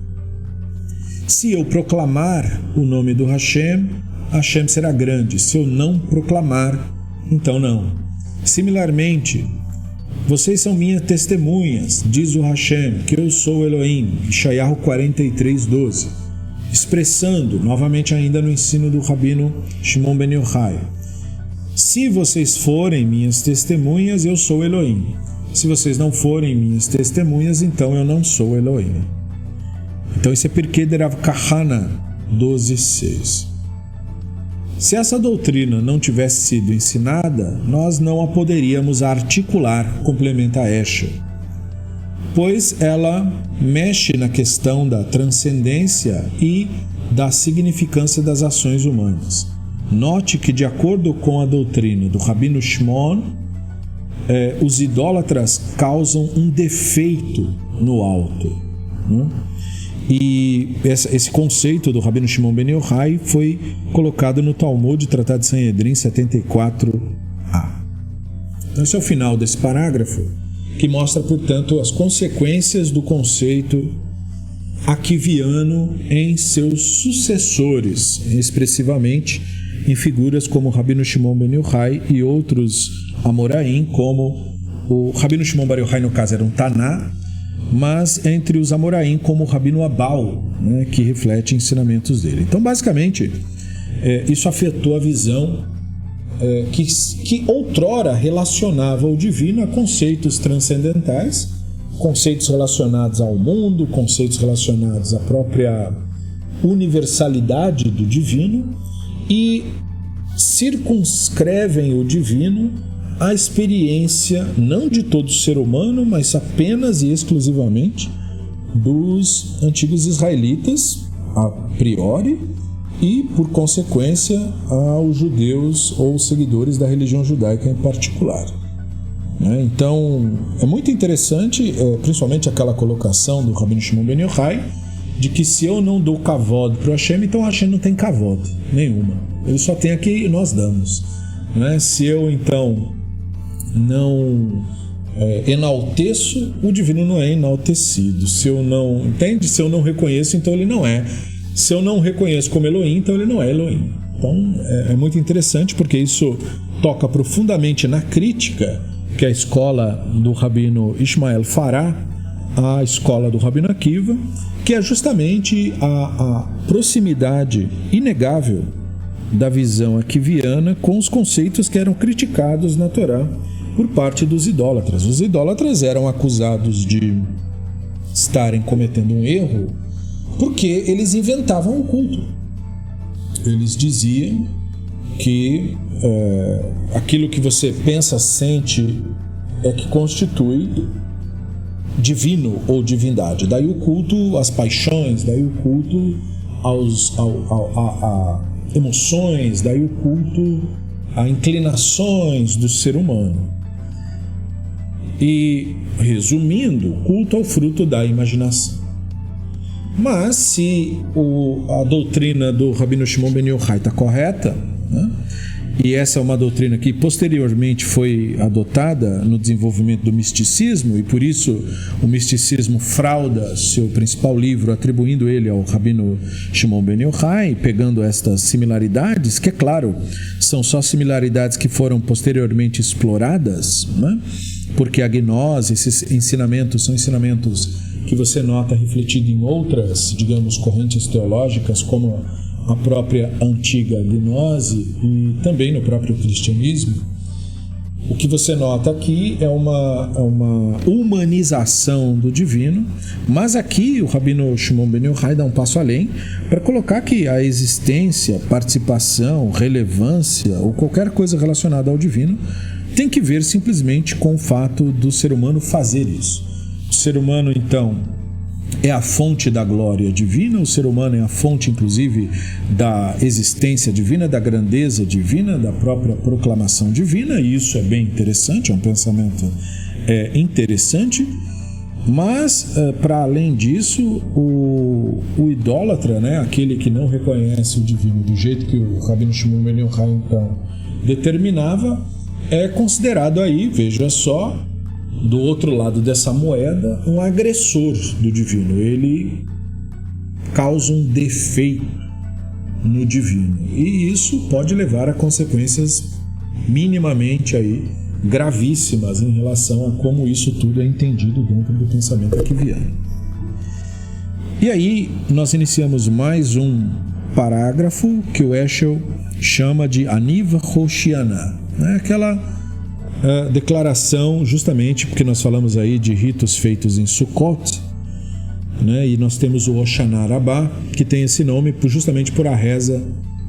Se eu proclamar o nome do Hashem, Hashem será grande. Se eu não proclamar, então não. Similarmente, vocês são minhas testemunhas, diz o Hashem, que eu sou Elohim, Ishayahu 43:12, expressando, novamente ainda no ensino do Rabino Shimon ben Yochai: se vocês forem minhas testemunhas, eu sou Elohim. Se vocês não forem minhas testemunhas, então eu não sou Elohim. Então isso é Pirkei de Rav Kahana 12:6. Se essa doutrina não tivesse sido ensinada, nós não a poderíamos articular, complementa Heschel, pois ela mexe na questão da transcendência e da significância das ações humanas. Note que, de acordo com a doutrina do Rabino Shimon, os idólatras causam um defeito no alto, né? E esse conceito do Rabino Shimon ben Yochai foi colocado no Talmud, Tratado de Sanhedrin 74a. Então esse é o final desse parágrafo, que mostra, portanto, as consequências do conceito akiviano em seus sucessores, expressivamente em figuras como o Rabino Shimon ben Yochai e outros Amoraim, como o Rabino Shimon ben Yochai, no caso, era um Taná, mas entre os Amoraim, como o Rabino Abal, né, que reflete ensinamentos dele. Então, basicamente, isso afetou a visão que outrora relacionava o divino a conceitos transcendentais, conceitos relacionados ao mundo, conceitos relacionados à própria universalidade do divino, e circunscrevem o divino à experiência não de todo ser humano, mas apenas e exclusivamente dos antigos israelitas, a priori, e, por consequência, aos judeus ou seguidores da religião judaica em particular. Então, é muito interessante, principalmente aquela colocação do Rabino Shimon Ben Yochai, de que se eu não dou kavod para o Hashem, então o Hashem não tem kavod nenhuma. Ele só tem aqui e nós damos. Se eu, então, não enalteço, o divino não é enaltecido. Se eu não reconheço, então ele não é. Se eu não reconheço como Elohim, então ele não é Elohim. Então é muito interessante, porque isso toca profundamente na crítica que a escola do Rabino Ishmael fará à escola do Rabino Akiva, que é justamente a proximidade inegável da visão akiviana com os conceitos que eram criticados na Torá por parte dos idólatras. Os idólatras eram acusados de estarem cometendo um erro porque eles inventavam o culto. Eles diziam que aquilo que você pensa, sente, é que constitui divino ou divindade. Daí o culto às paixões, daí o culto a emoções, daí o culto a inclinações do ser humano. E, resumindo, o culto ao fruto da imaginação. Mas se a doutrina do Rabino Shimon Ben Yochai está correta, e essa é uma doutrina que posteriormente foi adotada no desenvolvimento do misticismo, e por isso o misticismo frauda seu principal livro, atribuindo ele ao Rabino Shimon Ben Yochai, pegando estas similaridades, que é claro, são só similaridades que foram posteriormente exploradas, porque a gnose, esses ensinamentos são ensinamentos que você nota refletido em outras, digamos, correntes teológicas, como a própria antiga gnose e também no próprio cristianismo. O que você nota aqui é uma humanização do divino, mas aqui o Rabino Shimon Ben Yochai dá um passo além para colocar que a existência, participação, relevância ou qualquer coisa relacionada ao divino tem que ver simplesmente com o fato do ser humano fazer isso. O ser humano, então, é a fonte da glória divina, o ser humano é a fonte, inclusive, da existência divina, da grandeza divina, da própria proclamação divina, e isso é bem interessante, é um pensamento interessante, mas, para além disso, o idólatra, aquele que não reconhece o divino do jeito que o Rabino Shimon Ben Yochai, então, determinava, é considerado aí, veja só, do outro lado dessa moeda, um agressor do divino. Ele causa um defeito no divino. E isso pode levar a consequências minimamente aí gravíssimas em relação a como isso tudo é entendido dentro do pensamento akiviano. E aí nós iniciamos mais um parágrafo que o Eshel chama de Aniva Hoshiana, aquela declaração, justamente porque nós falamos aí de ritos feitos em Sukkot, e nós temos o Hoshana Rabbah, que tem esse nome justamente por a reza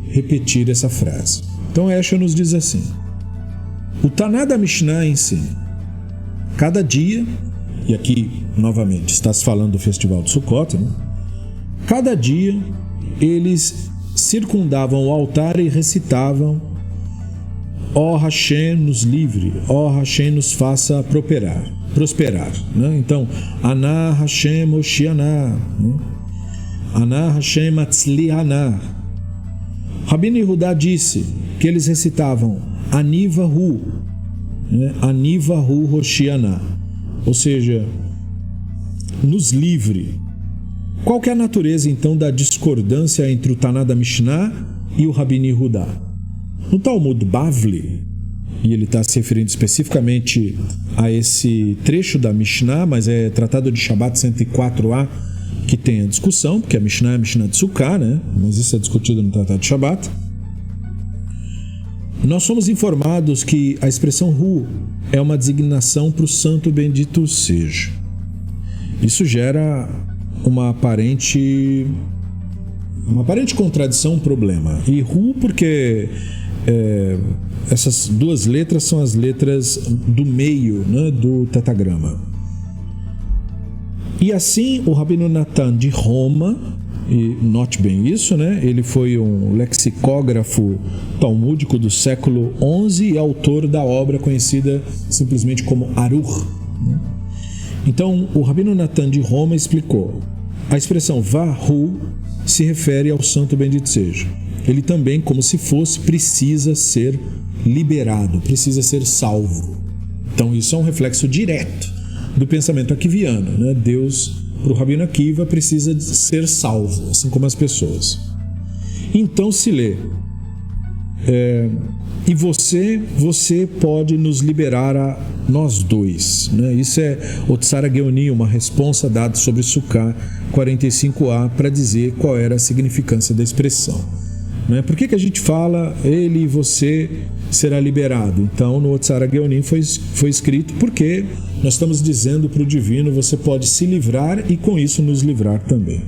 repetir essa frase. Então Eshel nos diz assim: o Taná da Mishnah ensina, cada dia, e aqui novamente está se falando do festival de Sukkot, cada dia eles circundavam o altar e recitavam: ó Hashem nos livre, ó Hashem nos faça prosperar. Então, Anah Hashem Oshiana, Anah Hashem Atzliana. Rabino Yehudá disse que eles recitavam Aniva Hu, Aniva Hu Hoshiana, ou seja, nos livre. Qual que é a natureza então da discordância entre o Taná da Mishnah e o Rabino Yehudá? No Talmud Bavli, e ele está se referindo especificamente a esse trecho da Mishnah, mas é tratado de Shabbat 104a, que tem a discussão, porque a Mishnah é a Mishnah de Sukkah, mas isso é discutido no Tratado de Shabbat. Nós somos informados que a expressão Hu é uma designação para o santo bendito seja. Isso gera uma aparente contradição, um problema. E Hu porque essas duas letras são as letras do meio, né, do tetagrama. E assim o Rabino Natan de Roma, e note bem isso, né? Ele foi um lexicógrafo talmúdico do século XI e autor da obra conhecida simplesmente como Aruch. Então, o Rabino Natan de Roma explicou: a expressão Vahu se refere ao santo bendito seja. Ele também, como se fosse, precisa ser liberado, precisa ser salvo. Então, isso é um reflexo direto do pensamento akiviano, né? Deus, para o Rabino Akiva, precisa de ser salvo, assim como as pessoas. Então se lê: e você pode nos liberar a nós dois, né? Isso é o Tsara Geoni, uma responsa dada sobre Sukkah 45a para dizer qual era a significância da expressão, né? Por que a gente fala ele e você será liberado? Então no Tsara Geoni foi escrito porque nós estamos dizendo para o divino: você pode se livrar e com isso nos livrar também.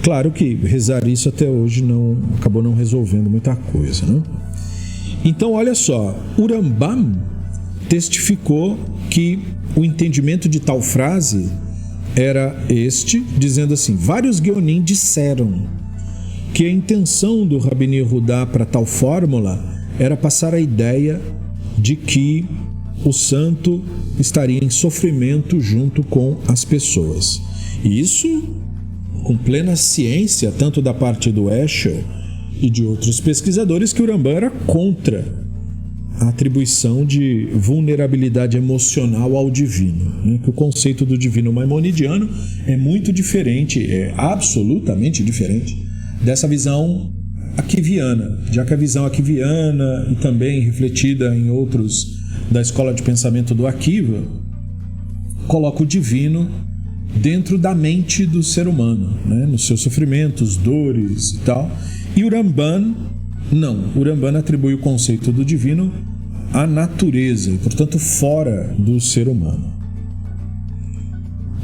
Claro que rezar isso até hoje acabou não resolvendo muita coisa, né? Então olha só, o Rambam testificou que o entendimento de tal frase era este, dizendo assim: vários Geonim disseram que a intenção do Rabbi Yehudá para tal fórmula era passar a ideia de que o santo estaria em sofrimento junto com as pessoas. E isso com plena ciência, tanto da parte do Eshel e de outros pesquisadores, que o Rambam era contra a atribuição de vulnerabilidade emocional ao divino, né? Que o conceito do divino maimonidiano é muito diferente, é absolutamente diferente dessa visão akiviana, já que a visão akiviana, e também refletida em outros da escola de pensamento do Akiva, coloca o divino dentro da mente do ser humano, né? Nos seus sofrimentos, dores e tal. E o Ramban não. O Ramban atribui o conceito do divino à natureza e, portanto, fora do ser humano.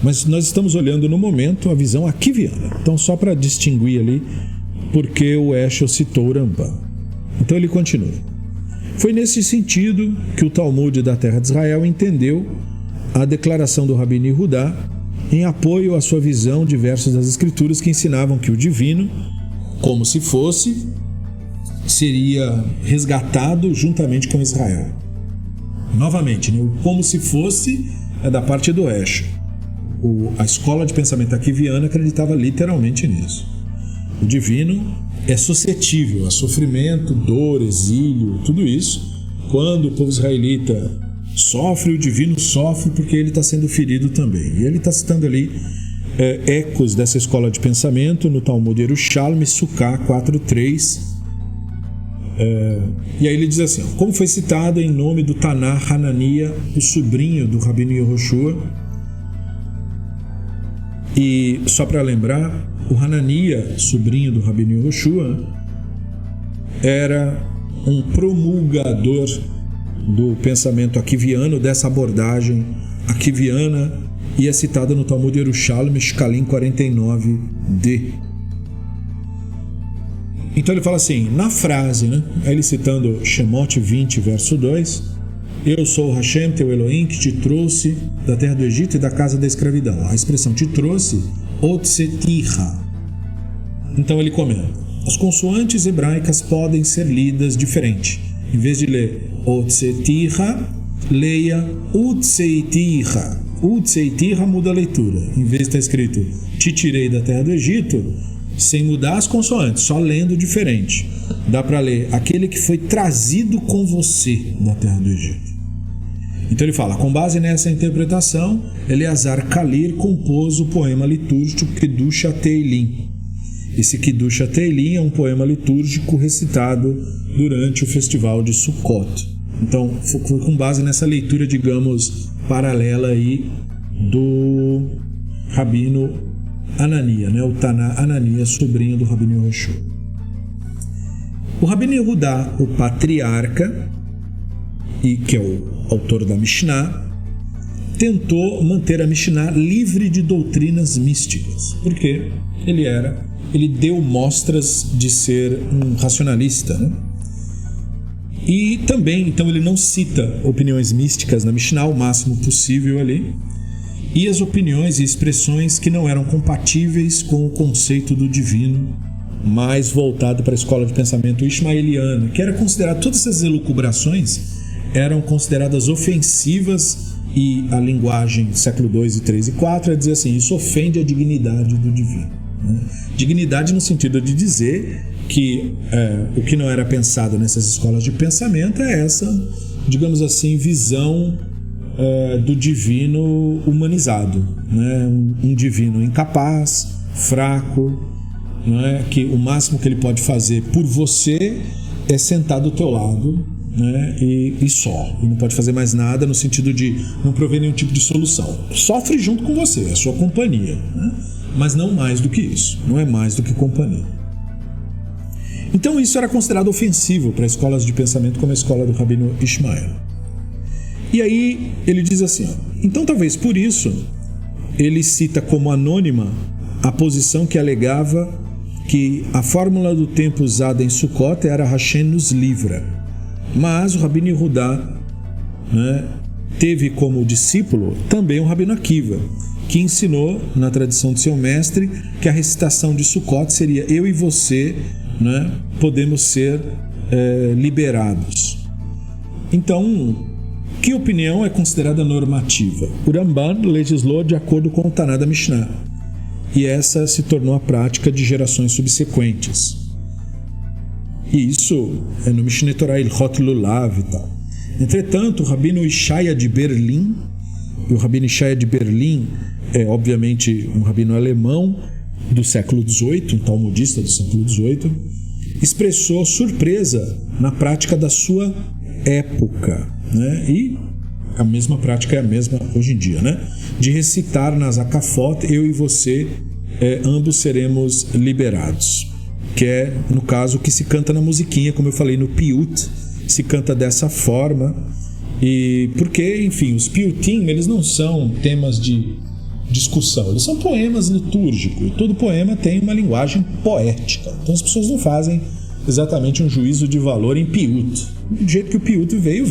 Mas nós estamos olhando no momento a visão akiviana. Então, só para distinguir ali, porque o Eshel citou o Rambam. Então ele continua: foi nesse sentido que o Talmud da Terra de Israel entendeu a declaração do Rabbi Yehudá em apoio à sua visão de versos das Escrituras que ensinavam que o divino, como se fosse, seria resgatado juntamente com Israel. Novamente, né? O como se fosse é da parte do Eshel. A escola de pensamento akiviana acreditava literalmente nisso. O divino é suscetível a sofrimento, dor, exílio, tudo isso. Quando o povo israelita sofre, o divino sofre porque ele está sendo ferido também. E ele está citando ali ecos dessa escola de pensamento no Talmud Yerushalmi, Sukkah 4.3. E aí ele diz assim: como foi citado em nome do Taná Hanania, o sobrinho do Rabino Yehoshua. E só para lembrar, o Hanania, sobrinho do Rabino Yehoshua, era um promulgador do pensamento akiviano, dessa abordagem akiviana, e é citada no Talmud Yerushalmi, Shkalim 49d. Então ele fala assim, na frase, né? Ele citando Shemot 20, verso 2, eu sou Hashem, teu Elohim, que te trouxe da terra do Egito e da casa da escravidão. A expressão te trouxe, otsetiha. Então ele comenta, as consoantes hebraicas podem ser lidas diferente. Em vez de ler otsetiha, leia utseitiha. Utseitiha muda a leitura. Em vez de estar escrito te tirei da terra do Egito, sem mudar as consoantes, só lendo diferente. Dá para ler aquele que foi trazido com você da terra do Egito. Então ele fala, com base nessa interpretação, Eleazar Kalir compôs o poema litúrgico Kedusha Teilim. Esse Kedusha Teilim é um poema litúrgico recitado durante o festival de Sukkot. Então foi com base nessa leitura, digamos, paralela aí do Rabino Anania, né? O Taná Anania, sobrinho do Rabino Yehoshua. O Rabino Yehudá, o patriarca, e que é o autor da Mishnah, tentou manter a Mishnah livre de doutrinas místicas. Por quê? Ele deu mostras de ser um racionalista, né? E também, então, ele não cita opiniões místicas na Mishnah o máximo possível ali, e as opiniões e expressões que não eram compatíveis com o conceito do divino, mais voltado para a escola de pensamento ismaeliana, que era considerado, todas essas elucubrações eram consideradas ofensivas, e a linguagem século II, III e IV é dizer assim, isso ofende a dignidade do divino. Né? Dignidade no sentido de dizer que o que não era pensado nessas escolas de pensamento é essa, digamos assim, visão do divino humanizado, né? Um divino incapaz, fraco, né? Que o máximo que ele pode fazer por você é sentar do teu lado, né? E só, e não pode fazer mais nada, no sentido de não prover nenhum tipo de solução. Sofre junto com você, é a sua companhia, né? Mas não mais do que isso, não é mais do que companhia. Então isso era considerado ofensivo para escolas de pensamento como a escola do Rabino Ishmael. E aí ele diz assim, então talvez por isso ele cita como anônima a posição que alegava que a fórmula do tempo usada em Sukkot era Hashem nos livra. Mas o Rabino Yehudá, né, teve como discípulo também o Rabino Akiva, que ensinou na tradição de seu mestre que a recitação de Sukkot seria eu e você, né, podemos ser liberados. Então, que opinião é considerada normativa? O Ramban legislou de acordo com o Taná da Mishnah, e essa se tornou a prática de gerações subsequentes. E isso é no Mishneh Torah Ilhot Lulav e tal. Entretanto, o Rabino Ishaya de Berlim, e o Rabino Ishaya de Berlim é obviamente um rabino alemão do século XVIII, um talmudista do século XVIII, expressou surpresa na prática da sua época, né? E a mesma prática é a mesma hoje em dia, né? De recitar nas Akafot, eu e você, ambos seremos liberados. Que é, no caso, o que se canta na musiquinha, como eu falei, no Piyut, se canta dessa forma. E porque, enfim, os Piyutim, eles não são temas de discussão, eles são poemas litúrgicos, e todo poema tem uma linguagem poética. Então as pessoas não fazem exatamente um juízo de valor em Piyut. Do jeito que o Piyut veio.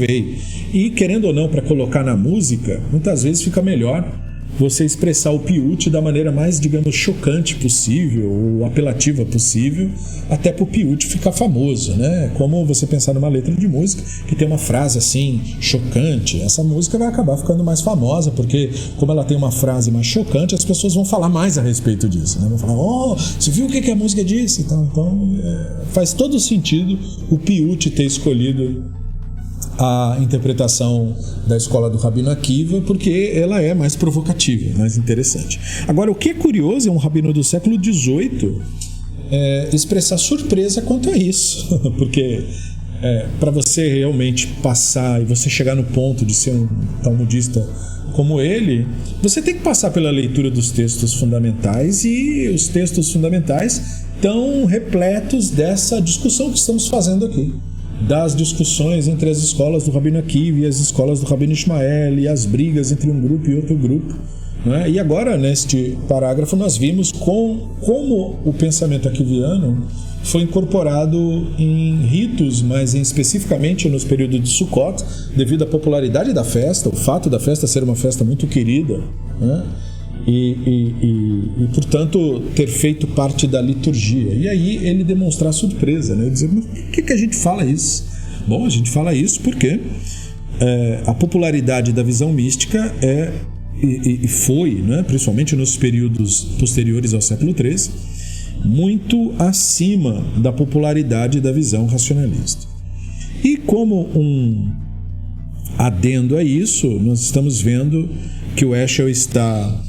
E, querendo ou não, para colocar na música, muitas vezes fica melhor você expressar o Piyut da maneira mais, digamos, chocante possível, ou apelativa possível, até para o Piyut ficar famoso, né? Como você pensar numa letra de música que tem uma frase assim, chocante, essa música vai acabar ficando mais famosa, porque como ela tem uma frase mais chocante, as pessoas vão falar mais a respeito disso, né? Vão falar, você viu o que a música disse? Então faz todo sentido o Piyut ter escolhido a interpretação da escola do Rabino Akiva, porque ela é mais provocativa, mais interessante. Agora, o que é curioso é um rabino do século XVIII expressar surpresa quanto a isso, porque para você realmente passar e você chegar no ponto de ser um talmudista como ele, você tem que passar pela leitura dos textos fundamentais, e os textos fundamentais estão repletos dessa discussão que estamos fazendo aqui, das discussões entre as escolas do Rabino Akiva e as escolas do Rabino Ishmael, e as brigas entre um grupo e outro grupo, né? E agora, neste parágrafo, nós vimos como o pensamento akiviano foi incorporado em ritos, mas especificamente nos períodos de Sukkot, devido à popularidade da festa, o fato da festa ser uma festa muito querida, né? E, portanto, ter feito parte da liturgia. E aí ele demonstrar surpresa, né? Dizer, mas por que a gente fala isso? Bom, a gente fala isso porque a popularidade da visão mística foi, né, principalmente nos períodos posteriores ao século III, muito acima da popularidade da visão racionalista. E como um adendo a isso, nós estamos vendo que o Heschel está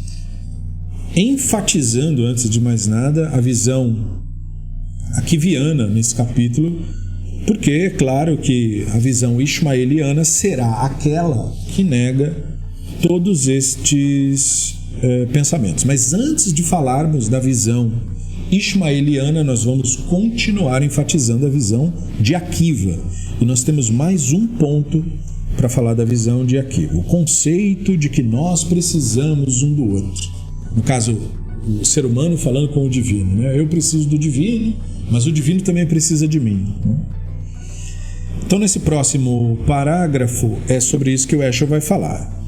enfatizando, antes de mais nada, a visão akiviana nesse capítulo, porque é claro que a visão ismaeliana será aquela que nega todos estes pensamentos. Mas antes de falarmos da visão ismaeliana, nós vamos continuar enfatizando a visão de Akiva. E nós temos mais um ponto para falar da visão de Akiva. O conceito de que nós precisamos um do outro. No caso, o ser humano falando com o divino, né? Eu preciso do divino, mas o divino também precisa de mim, né? Então, nesse próximo parágrafo, é sobre isso que o Eshel vai falar.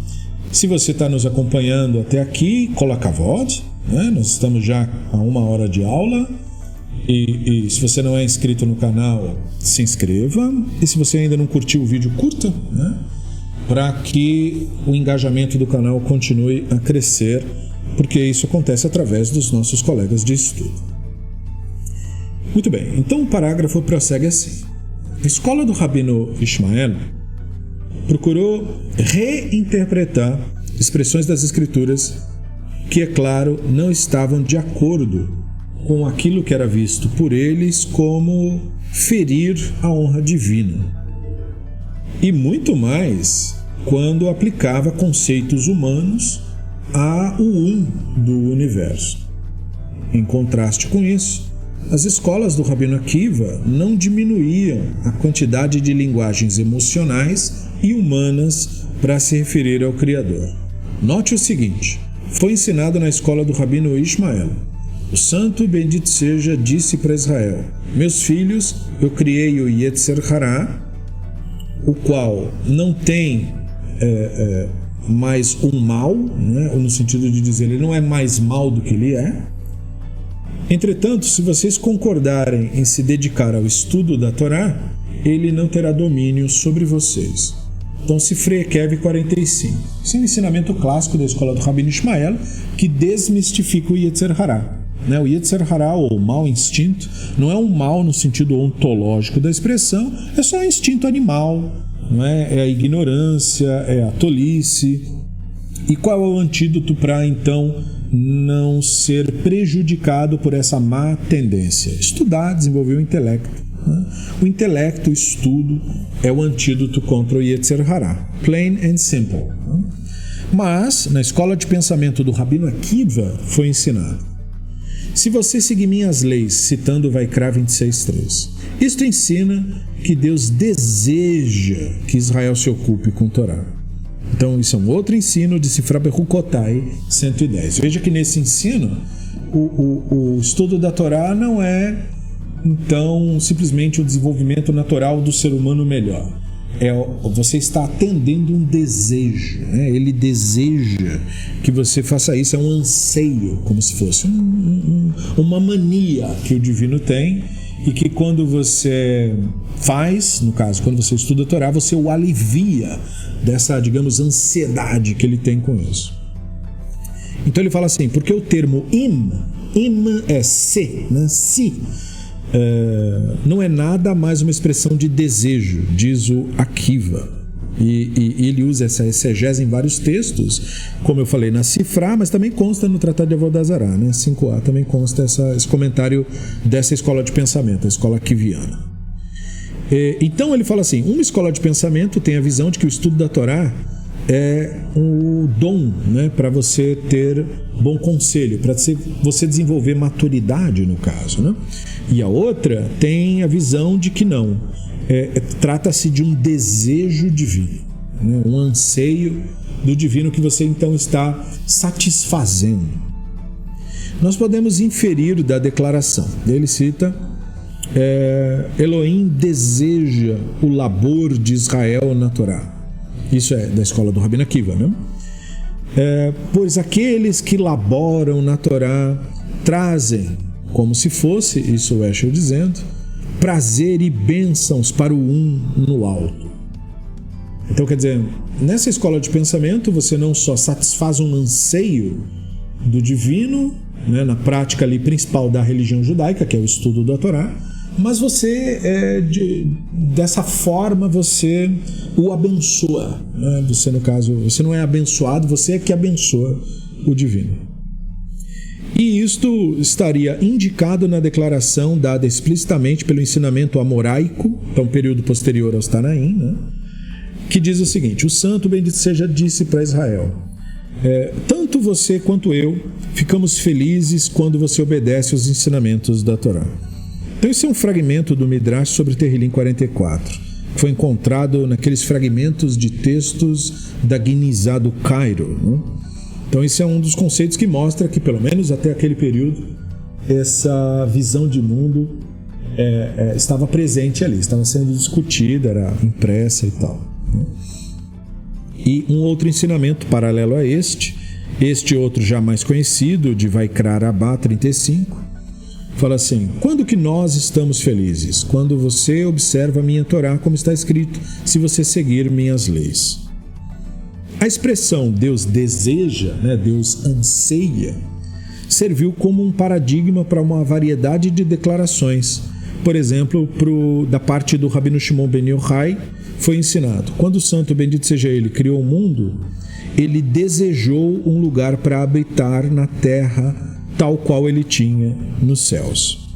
Se você está nos acompanhando até aqui, coloca a voz, né? Nós estamos já a 1 hora de aula. E se você não é inscrito no canal, se inscreva. E se você ainda não curtiu o vídeo, curta, né? Para que o engajamento do canal continue a crescer, porque isso acontece através dos nossos colegas de estudo. Muito bem, então o parágrafo prossegue assim. A escola do Rabino Ishmael procurou reinterpretar expressões das Escrituras que, é claro, não estavam de acordo com aquilo que era visto por eles como ferir a honra divina. E muito mais quando aplicava conceitos humanos ao do universo. Em contraste com isso, as escolas do Rabino Akiva não diminuíam a quantidade de linguagens emocionais e humanas para se referir ao Criador. Note o seguinte: foi ensinado na escola do Rabino Ishmael. O santo e bendito seja disse para Israel: meus filhos, eu criei o Yetzer Hará, o qual não tem mais um mal, né? No sentido de dizer, ele não é mais mal do que ele é. Entretanto, se vocês concordarem em se dedicar ao estudo da Torá, ele não terá domínio sobre vocês. Então, Sifrei Ekev 45. Esse é um ensinamento clássico da escola do Rabino Ishmael, que desmistifica o Yetzer Hará. O Yetzer Hará, ou mau instinto, não é um mal no sentido ontológico da expressão, é só um instinto animal, não é? É a ignorância, é a tolice. E qual é o antídoto para, então, não ser prejudicado por essa má tendência? Estudar, desenvolver o intelecto. O intelecto, o estudo, é o antídoto contra o Yetzer Hará. Plain and simple. Mas, na escola de pensamento do Rabino Akiva, foi ensinado: se você seguir minhas leis, citando Vaikra 26:3, isto ensina que Deus deseja que Israel se ocupe com Torá. Então, isso é um outro ensino de Sifra Bechukotai 110. Veja que nesse ensino, o estudo da Torá não é, então, simplesmente o desenvolvimento natural do ser humano melhor. Você está atendendo um desejo, né? Ele deseja que você faça isso, é um anseio, como se fosse uma mania que o divino tem, e que quando você faz, no caso, quando você estuda a Torá, você o alivia dessa, digamos, ansiedade que ele tem com isso. Então ele fala assim, porque o termo im é se, né? Se, não é nada mais uma expressão de desejo, diz o Akiva. E ele usa essa exegese em vários textos, como eu falei na Sifra, mas também consta no Tratado de Avodah Zará, né? 5a, também consta esse comentário dessa escola de pensamento, a escola akiviana. Então ele fala assim, uma escola de pensamento tem a visão de que o estudo da Torá é um dom, né, para você ter bom conselho, para você desenvolver maturidade, no caso, né? E a outra tem a visão de que não, trata-se de um desejo divino, né? Um anseio do divino que você então está satisfazendo. Nós podemos inferir da declaração. Ele cita: Elohim deseja o labor de Israel na Torá. Isso é da escola do Rabino Akiva, né? Pois aqueles que laboram na Torá trazem, como se fosse, isso o Eshel dizendo, prazer e bênçãos para o no alto. Então, quer dizer, nessa escola de pensamento, você não só satisfaz um anseio do divino, né, na prática ali principal da religião judaica, que é o estudo da Torá, mas você, dessa forma, você o abençoa, né? Você, no caso, você não é abençoado, você é que abençoa o divino. E isto estaria indicado na declaração dada explicitamente pelo ensinamento amoraico, então período posterior aos Tanaim, né? Que diz o seguinte: o santo bendito seja disse para Israel: tanto Tanto você quanto eu ficamos felizes quando você obedece aos ensinamentos da Torá. Então esse é um fragmento do Midrash sobre Tehillim 44, que foi encontrado naqueles fragmentos de textos da Guinizá do Cairo, né? Então esse é um dos conceitos que mostra que, pelo menos até aquele período, essa visão de mundo estava presente ali, estava sendo discutida, era impressa e tal, né? E um outro ensinamento paralelo a este outro já mais conhecido, de Vaikra Rabbah 35, fala assim: quando que nós estamos felizes? Quando você observa a minha Torá, como está escrito, se você seguir minhas leis. A expressão Deus deseja, né, Deus anseia, serviu como um paradigma para uma variedade de declarações. Por exemplo, da parte do Rabino Shimon ben Yochai, foi ensinado: quando o santo, bendito seja ele, criou o mundo, ele desejou um lugar para habitar na terra, tal qual ele tinha nos céus.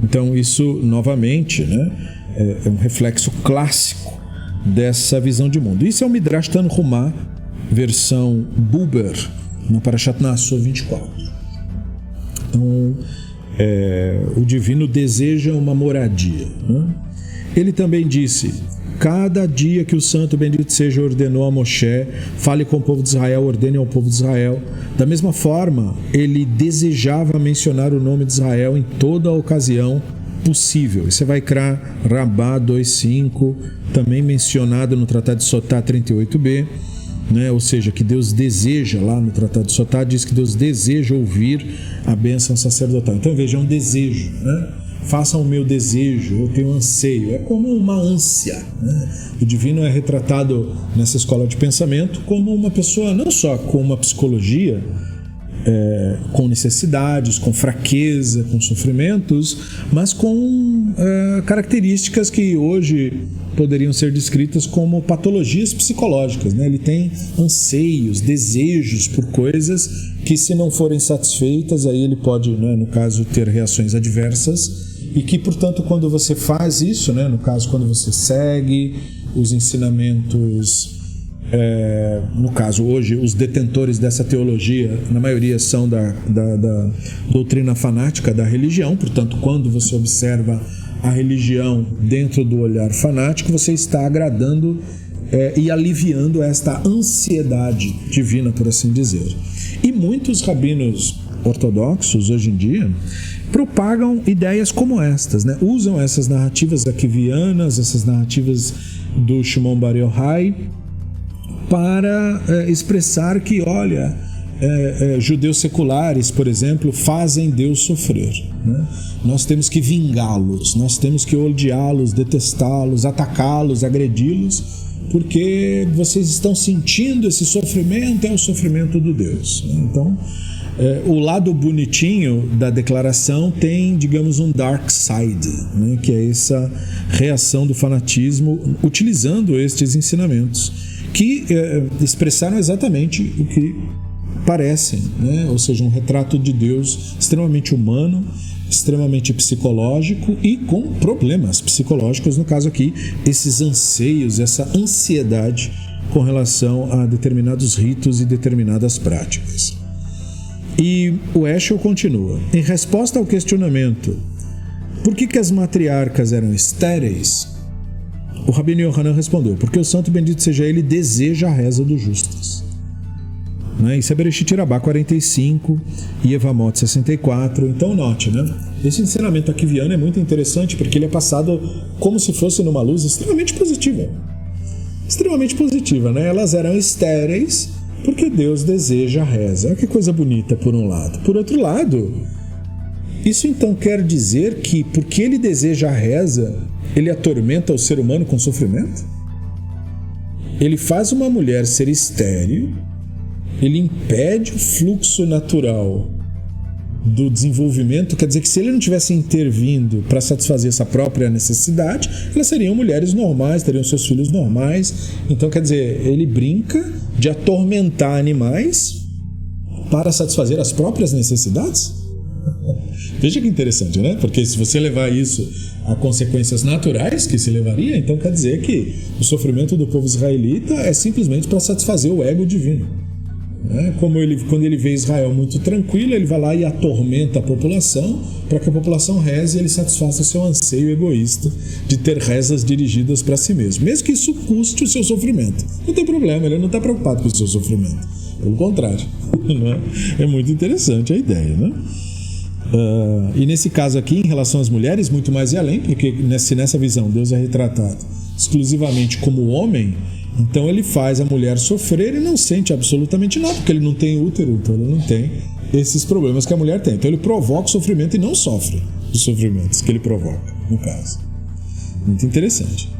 Então isso, novamente, né, é um reflexo clássico dessa visão de mundo. Isso é o Midrash Tanhumá, versão Buber, no Parashat Naasó 24. Então, o divino deseja uma moradia, né? Ele também disse: cada dia que o santo bendito seja ordenou a Moshe, fale com o povo de Israel, ordene ao povo de Israel. Da mesma forma, ele desejava mencionar o nome de Israel em toda a ocasião possível. Isso vai Vaikra Rabbah 2.5, também mencionado no Tratado de Sotá 38b, né? Ou seja, que Deus deseja, lá no Tratado de Sotá diz que Deus deseja ouvir a bênção sacerdotal. Então veja, é um desejo, né? Façam o meu desejo, eu tenho um anseio. É como uma ânsia, né? O divino é retratado nessa escola de pensamento como uma pessoa, não só com uma psicologia, com necessidades, com fraqueza, com sofrimentos, mas com características que hoje poderiam ser descritas como patologias psicológicas, né? Ele tem anseios, desejos por coisas que, se não forem satisfeitas, aí ele pode, né, no caso, ter reações adversas, e que, portanto, quando você faz isso, né, no caso, quando você segue os ensinamentos, no caso, hoje, os detentores dessa teologia, na maioria são da doutrina fanática da religião, portanto, quando você observa a religião dentro do olhar fanático, você está agradando e aliviando esta ansiedade divina, por assim dizer. E muitos rabinos ortodoxos, hoje em dia, propagam ideias como estas, né? Usam essas narrativas akivianas, essas narrativas do Shimon bar Yochai, para expressar que, olha, judeus seculares, por exemplo, fazem Deus sofrer, né? Nós temos que vingá-los, nós temos que odiá-los, detestá-los, atacá-los, agredi-los, porque vocês estão sentindo esse sofrimento, é o sofrimento do Deus. Então, o lado bonitinho da declaração tem, digamos, um dark side, né? Que é essa reação do fanatismo utilizando estes ensinamentos, que expressaram exatamente o que parecem, né? Ou seja, um retrato de Deus extremamente humano, extremamente psicológico e com problemas psicológicos, no caso aqui, esses anseios, essa ansiedade com relação a determinados ritos e determinadas práticas. E o Eshel continua: em resposta ao questionamento por que as matriarcas eram estéreis, o Rabino Yohanan respondeu: porque o santo bendito seja ele deseja a reza dos justos. Isso é Bereshit Rabbah 45 e Evamot 64. Então note, né? Esse ensinamento akiviano é muito interessante porque ele é passado como se fosse numa luz extremamente positiva. Extremamente positiva, né? Elas eram estéreis porque Deus deseja a reza. Olha que coisa bonita, por um lado. Por outro lado, isso então quer dizer que, porque ele deseja a reza, ele atormenta o ser humano com sofrimento? Ele faz uma mulher ser estéril, ele impede o fluxo natural do desenvolvimento, quer dizer que se ele não tivesse intervindo para satisfazer essa própria necessidade, elas seriam mulheres normais, teriam seus filhos normais. Então, quer dizer, ele brinca de atormentar animais para satisfazer as próprias necessidades? Veja que interessante, né? Porque se você levar isso a consequências naturais que se levaria, então quer dizer que o sofrimento do povo israelita é simplesmente para satisfazer o ego divino. né? Quando ele vê Israel muito tranquilo, ele vai lá e atormenta a população para que a população reze e ele satisfaça o seu anseio egoísta de ter rezas dirigidas para si mesmo, mesmo que isso custe o seu sofrimento. Não tem problema, ele não está preocupado com o seu sofrimento. Pelo contrário, né? É muito interessante a ideia, né? E nesse caso aqui, em relação às mulheres, muito mais e além, porque se nessa visão Deus é retratado exclusivamente como homem, então ele faz a mulher sofrer e não sente absolutamente nada, porque ele não tem útero, então ele não tem esses problemas que a mulher tem. Então ele provoca o sofrimento e não sofre os sofrimentos que ele provoca, no caso. Muito interessante.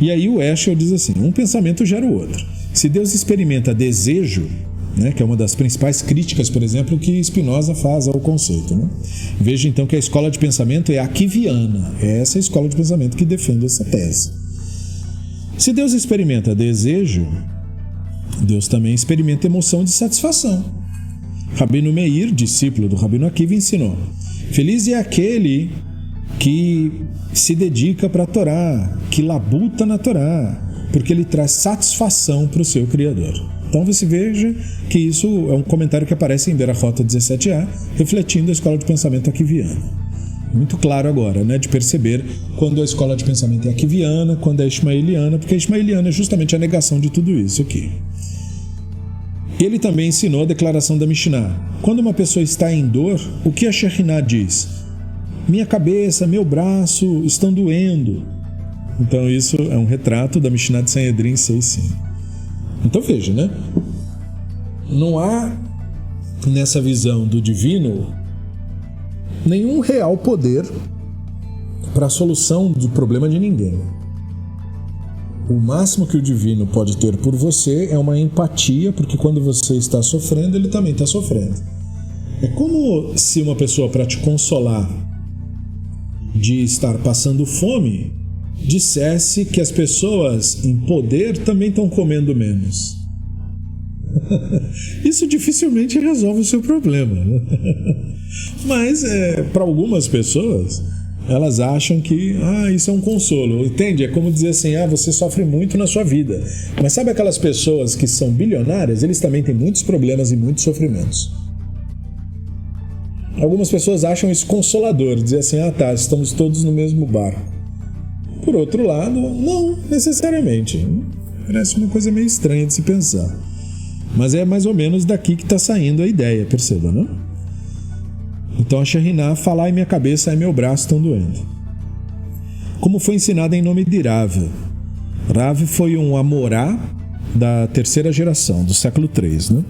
E aí o Heschel diz assim: um pensamento gera o outro. Se Deus experimenta desejo, né, que é uma das principais críticas, por exemplo, que Spinoza faz ao conceito, né? Veja então que a escola de pensamento é a Kiviana, é essa escola de pensamento que defende essa tese. Se Deus experimenta desejo, Deus também experimenta emoção de satisfação. Rabino Meir, discípulo do Rabino Akiva, ensinou: feliz é aquele que se dedica para a Torá, que labuta na Torá, porque ele traz satisfação para o seu Criador. Então você veja que isso é um comentário que aparece em Berachot 17a, refletindo a escola de pensamento akiviana. Muito claro agora, né, de perceber quando a escola de pensamento é akiviana, quando é ismaeliana, porque a ismaeliana é justamente a negação de tudo isso aqui. Ele também ensinou a declaração da Mishnah. Quando uma pessoa está em dor, o que a Shekhinah diz? Minha cabeça, meu braço estão doendo. Então isso é um retrato da Mishnah de Sanhedrin 6.5. Então veja, né? Não há nessa visão do divino nenhum real poder para a solução do problema de ninguém. O máximo que o divino pode ter por você é uma empatia, porque quando você está sofrendo, ele também está sofrendo. É como se uma pessoa, para te consolar de estar passando fome, dissesse que as pessoas em poder também estão comendo menos. Isso dificilmente resolve o seu problema. Mas para algumas pessoas, elas acham que isso é um consolo, entende? É como dizer assim, você sofre muito na sua vida. Mas sabe aquelas pessoas que são bilionárias? Eles também têm muitos problemas e muitos sofrimentos. Algumas pessoas acham isso consolador, dizer assim, estamos todos no mesmo barco. Por outro lado, não necessariamente. Parece uma coisa meio estranha de se pensar. Mas é mais ou menos daqui que está saindo a ideia, perceba, não? Então a Shekhinah fala, minha cabeça e meu braço estão doendo. Como foi ensinado em nome de Rav. Rav foi um Amorá da terceira geração, do século III, né?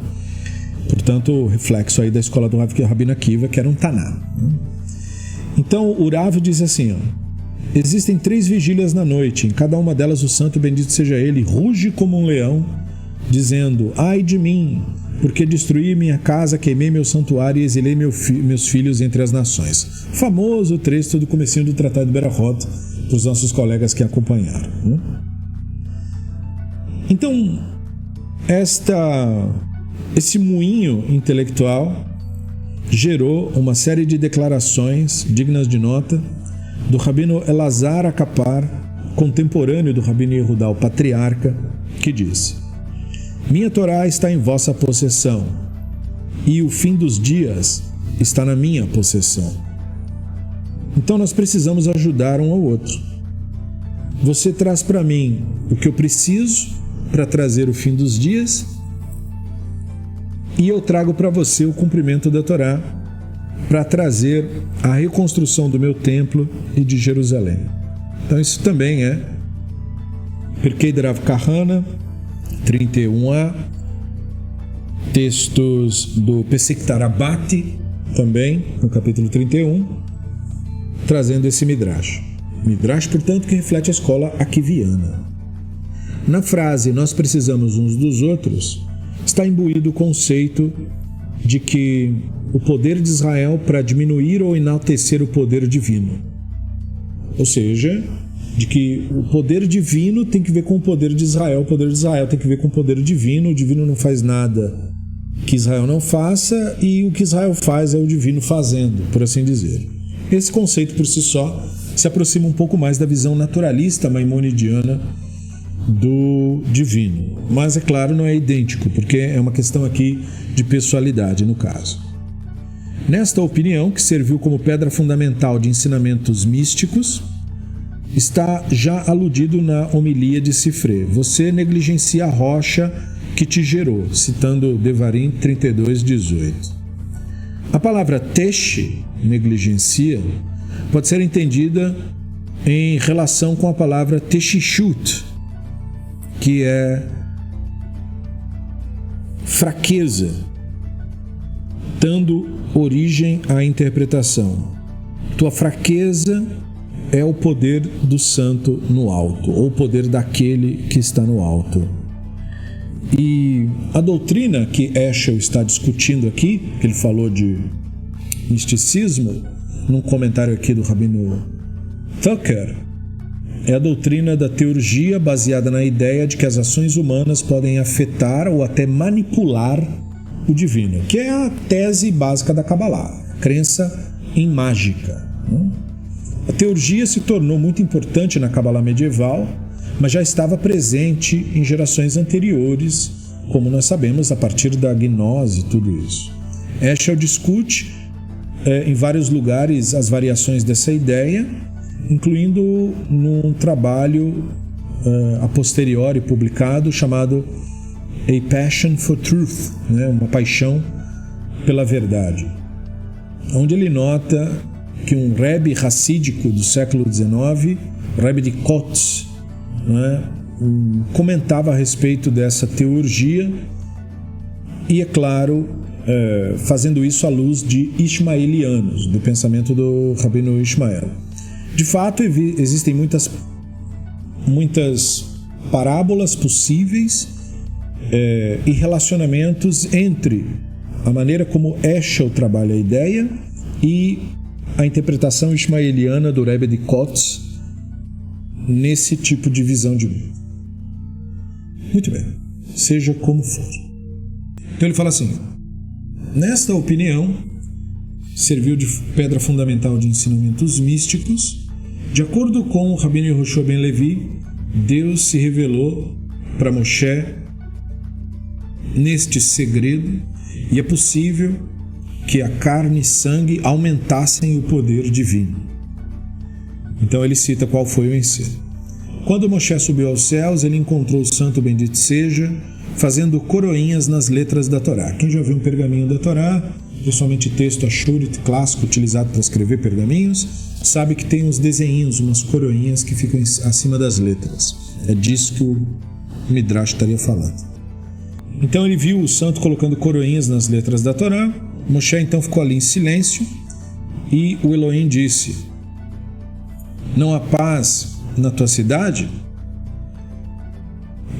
Portanto, reflexo aí da escola do Rabino Akiva, que era um Taná. Então o Rav diz assim, existem 3 vigílias na noite, em cada uma delas o santo bendito seja ele ruge como um leão, dizendo, ai de mim, porque destruí minha casa, queimei meu santuário e exilei meus filhos entre as nações. Famoso trecho do comecinho do Tratado de Berachot, para os nossos colegas que acompanharam, né? Então, esse moinho intelectual gerou uma série de declarações dignas de nota do Rabino Elazar Akapar, contemporâneo do Rabino Yehudá, o patriarca, que disse: minha Torá está em vossa possessão, e o fim dos dias está na minha possessão. Então nós precisamos ajudar um ao outro. Você traz para mim o que eu preciso para trazer o fim dos dias, e eu trago para você o cumprimento da Torá para trazer a reconstrução do meu templo e de Jerusalém. Então isso também é Pirkei de Rav Kahana 31a, textos do Pesek Tarabati, também, no capítulo 31, trazendo esse Midrash. Midrash, portanto, que reflete a escola akiviana. Na frase, nós precisamos uns dos outros, está imbuído o conceito de que o poder de Israel para diminuir ou enaltecer o poder divino. Ou seja, de que o poder divino tem que ver com o poder de Israel tem que ver com o poder divino. O divino não faz nada que Israel não faça, e o que Israel faz é o divino fazendo, por assim dizer. Esse conceito por si só se aproxima um pouco mais da visão naturalista maimonidiana do divino. Mas, é claro, não é idêntico, porque é uma questão aqui de pessoalidade, no caso. Nesta opinião, que serviu como pedra fundamental de ensinamentos místicos, está já aludido na homilia de Sifré. Você negligencia a rocha que te gerou, citando Devarim 32:18. A palavra tesh, negligencia, pode ser entendida em relação com a palavra teshishut, que é fraqueza, dando origem à interpretação. Tua fraqueza é o poder do santo no alto, ou o poder daquele que está no alto. E a doutrina que Heschel está discutindo aqui, que ele falou de misticismo, num comentário aqui do Rabino Tucker, é a doutrina da teurgia baseada na ideia de que as ações humanas podem afetar ou até manipular o divino, que é a tese básica da Kabbalah, crença em mágica. A teurgia se tornou muito importante na Kabbalah medieval, mas já estava presente em gerações anteriores, como nós sabemos, a partir da gnose e tudo isso. Heschel discute em vários lugares as variações dessa ideia, incluindo num trabalho a posteriori publicado chamado A Passion for Truth, uma paixão pela verdade, onde ele nota que um rebbe racídico do século XIX, o rebbe de Kotz, comentava a respeito dessa teurgia e, é claro, fazendo isso à luz de ismaelianos, do pensamento do Rabino Ishmael. De fato, existem muitas parábolas possíveis e relacionamentos entre a maneira como Heschel trabalha a ideia e a interpretação ismaeliana do Rebbe de Kotz nesse tipo de visão de mundo. Muito bem, seja como for. Então ele fala assim: nesta opinião, serviu de pedra fundamental de ensinamentos místicos. De acordo com o Rabino Yehoshua ben Levi, Deus se revelou para Moshe neste segredo, e é possível que a carne e sangue aumentassem o poder divino. Então ele cita qual foi o ensino. Quando Moshe subiu aos céus, ele encontrou o santo bendito seja, fazendo coroinhas nas letras da Torá. Quem já viu um pergaminho da Torá, principalmente texto ashurit clássico utilizado para escrever pergaminhos, sabe que tem uns desenhinhos, umas coroinhas que ficam acima das letras. É disso que o Midrash estaria falando. Então ele viu o santo colocando coroinhas nas letras da Torá. Moshe então ficou ali em silêncio e o Elohim disse: não há paz na tua cidade?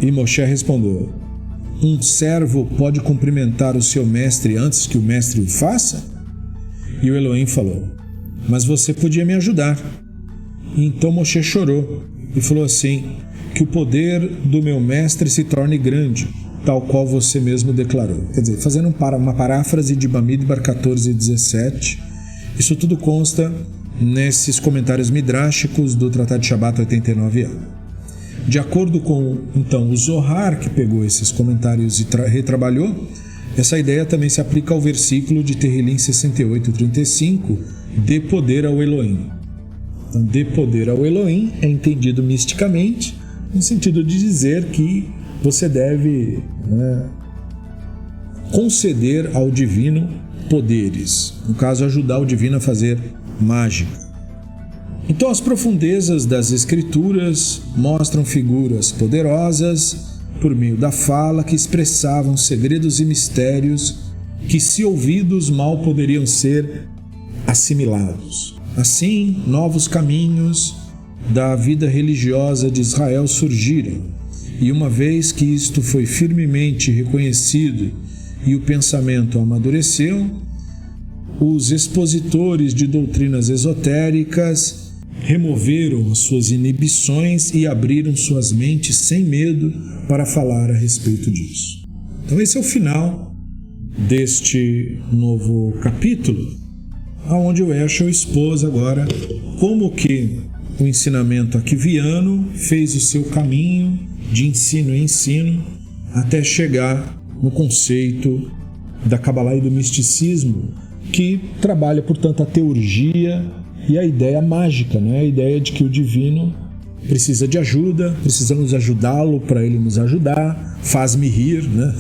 E Moshe respondeu: um servo pode cumprimentar o seu mestre antes que o mestre o faça? E o Elohim falou: mas você podia me ajudar. E então Moshe chorou e falou assim: que o poder do meu mestre se torne grande, tal qual você mesmo declarou. Quer dizer, fazendo uma paráfrase de Bamidbar 14:17, isso tudo consta nesses comentários midráshicos do Tratado de Shabat 89a. De acordo com, então, o Zohar, que pegou esses comentários e retrabalhou, essa ideia também se aplica ao versículo de Tehillim 68:35, dê poder ao Elohim. Então, dê poder ao Elohim é entendido misticamente, no sentido de dizer que você deve conceder ao divino poderes, no caso, ajudar o divino a fazer mágica. Então, as profundezas das escrituras mostram figuras poderosas por meio da fala que expressavam segredos e mistérios que, se ouvidos, mal poderiam ser assimilados. Assim, novos caminhos da vida religiosa de Israel surgiram, e uma vez que isto foi firmemente reconhecido e o pensamento amadureceu, os expositores de doutrinas esotéricas removeram as suas inibições e abriram suas mentes sem medo para falar a respeito disso. Então esse é o final deste novo capítulo, onde o Heschel expôs agora como que o ensinamento akiviano, fez o seu caminho de ensino em ensino até chegar no conceito da Kabbalah e do misticismo, que trabalha, portanto, a teurgia e a ideia mágica, né? A ideia de que o divino precisa de ajuda, precisamos ajudá-lo para ele nos ajudar, faz-me rir, né?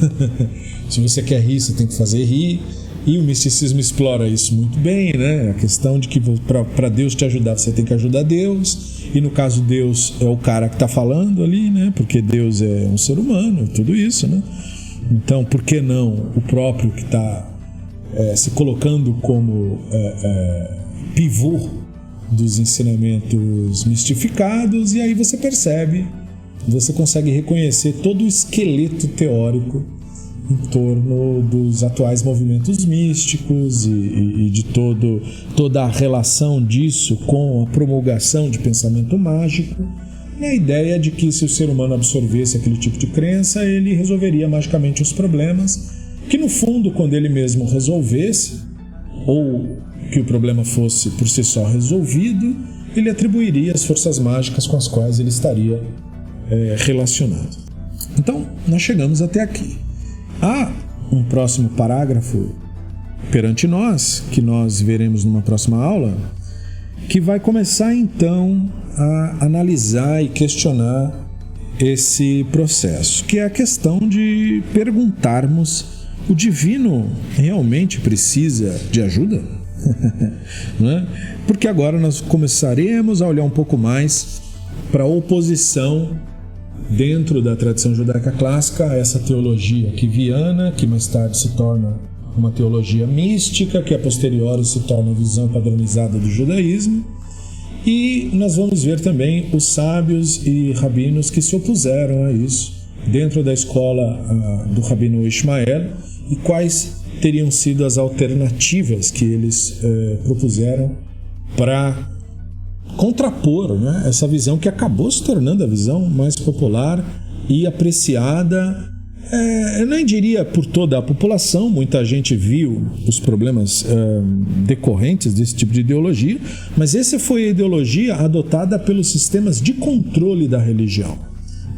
Se você quer rir, você tem que fazer rir. E o misticismo explora isso muito bem, né? A questão de que para Deus te ajudar, você tem que ajudar Deus. E no caso, Deus é o cara que está falando ali, né? Porque Deus é um ser humano, tudo isso, né? Então, por que não o próprio que está se colocando como pivô dos ensinamentos mistificados? E aí você percebe, você consegue reconhecer todo o esqueleto teórico em torno dos atuais movimentos místicos e de toda a relação disso com a promulgação de pensamento mágico, e a ideia de que se o ser humano absorvesse aquele tipo de crença, ele resolveria magicamente os problemas, que no fundo, quando ele mesmo resolvesse, ou que o problema fosse por si só resolvido, ele atribuiria as forças mágicas com as quais ele estaria relacionado. Então, nós chegamos até aqui. Há um próximo parágrafo perante nós, que nós veremos numa próxima aula, que vai começar então a analisar e questionar esse processo, que é a questão de perguntarmos: o divino realmente precisa de ajuda? Né? Porque agora nós começaremos a olhar um pouco mais para a oposição dentro da tradição judaica clássica a essa teologia akiviana, que mais tarde se torna uma teologia mística, que a posteriori se torna a visão padronizada do judaísmo. E nós vamos ver também os sábios e rabinos que se opuseram a isso dentro da escola do rabino Ishmael, e quais teriam sido as alternativas que eles propuseram para contrapor, né, essa visão que acabou se tornando a visão mais popular e apreciada. Eu nem diria por toda a população, muita gente viu os problemas decorrentes desse tipo de ideologia, mas essa foi a ideologia adotada pelos sistemas de controle da religião.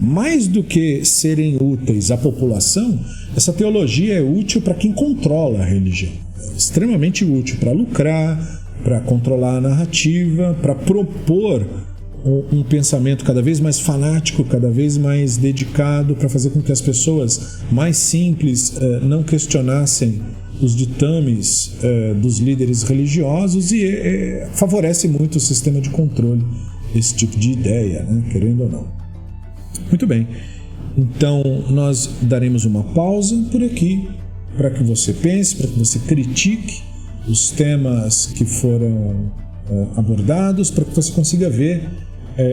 Mais do que serem úteis à população, essa teologia é útil para quem controla a religião. É extremamente útil para lucrar, para controlar a narrativa, para propor um pensamento cada vez mais fanático, cada vez mais dedicado, para fazer com que as pessoas mais simples não questionassem os ditames dos líderes religiosos, e favorece muito o sistema de controle, esse tipo de ideia, né, querendo ou não. Muito bem, então nós daremos uma pausa por aqui para que você pense, para que você critique os temas que foram abordados, para que você consiga ver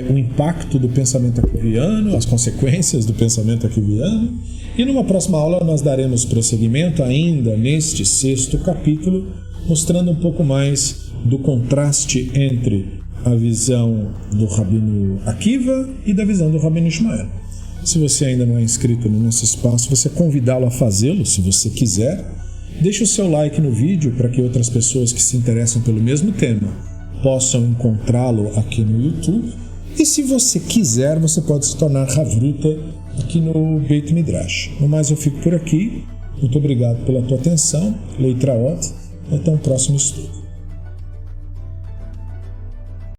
o impacto do pensamento akiviano, as consequências do pensamento akiviano. E numa próxima aula nós daremos prosseguimento ainda neste 6º capítulo, mostrando um pouco mais do contraste entre a visão do rabino Akiva e da visão do rabino Ishmael. Se você ainda não é inscrito no nosso espaço, você é convidá-lo a fazê-lo, se você quiser. Deixe o seu like no vídeo para que outras pessoas que se interessam pelo mesmo tema possam encontrá-lo aqui no YouTube. E se você quiser, você pode se tornar Havruta aqui no Beit Midrash. No mais, eu fico por aqui. Muito obrigado pela tua atenção. Leitraot. Até o próximo estudo.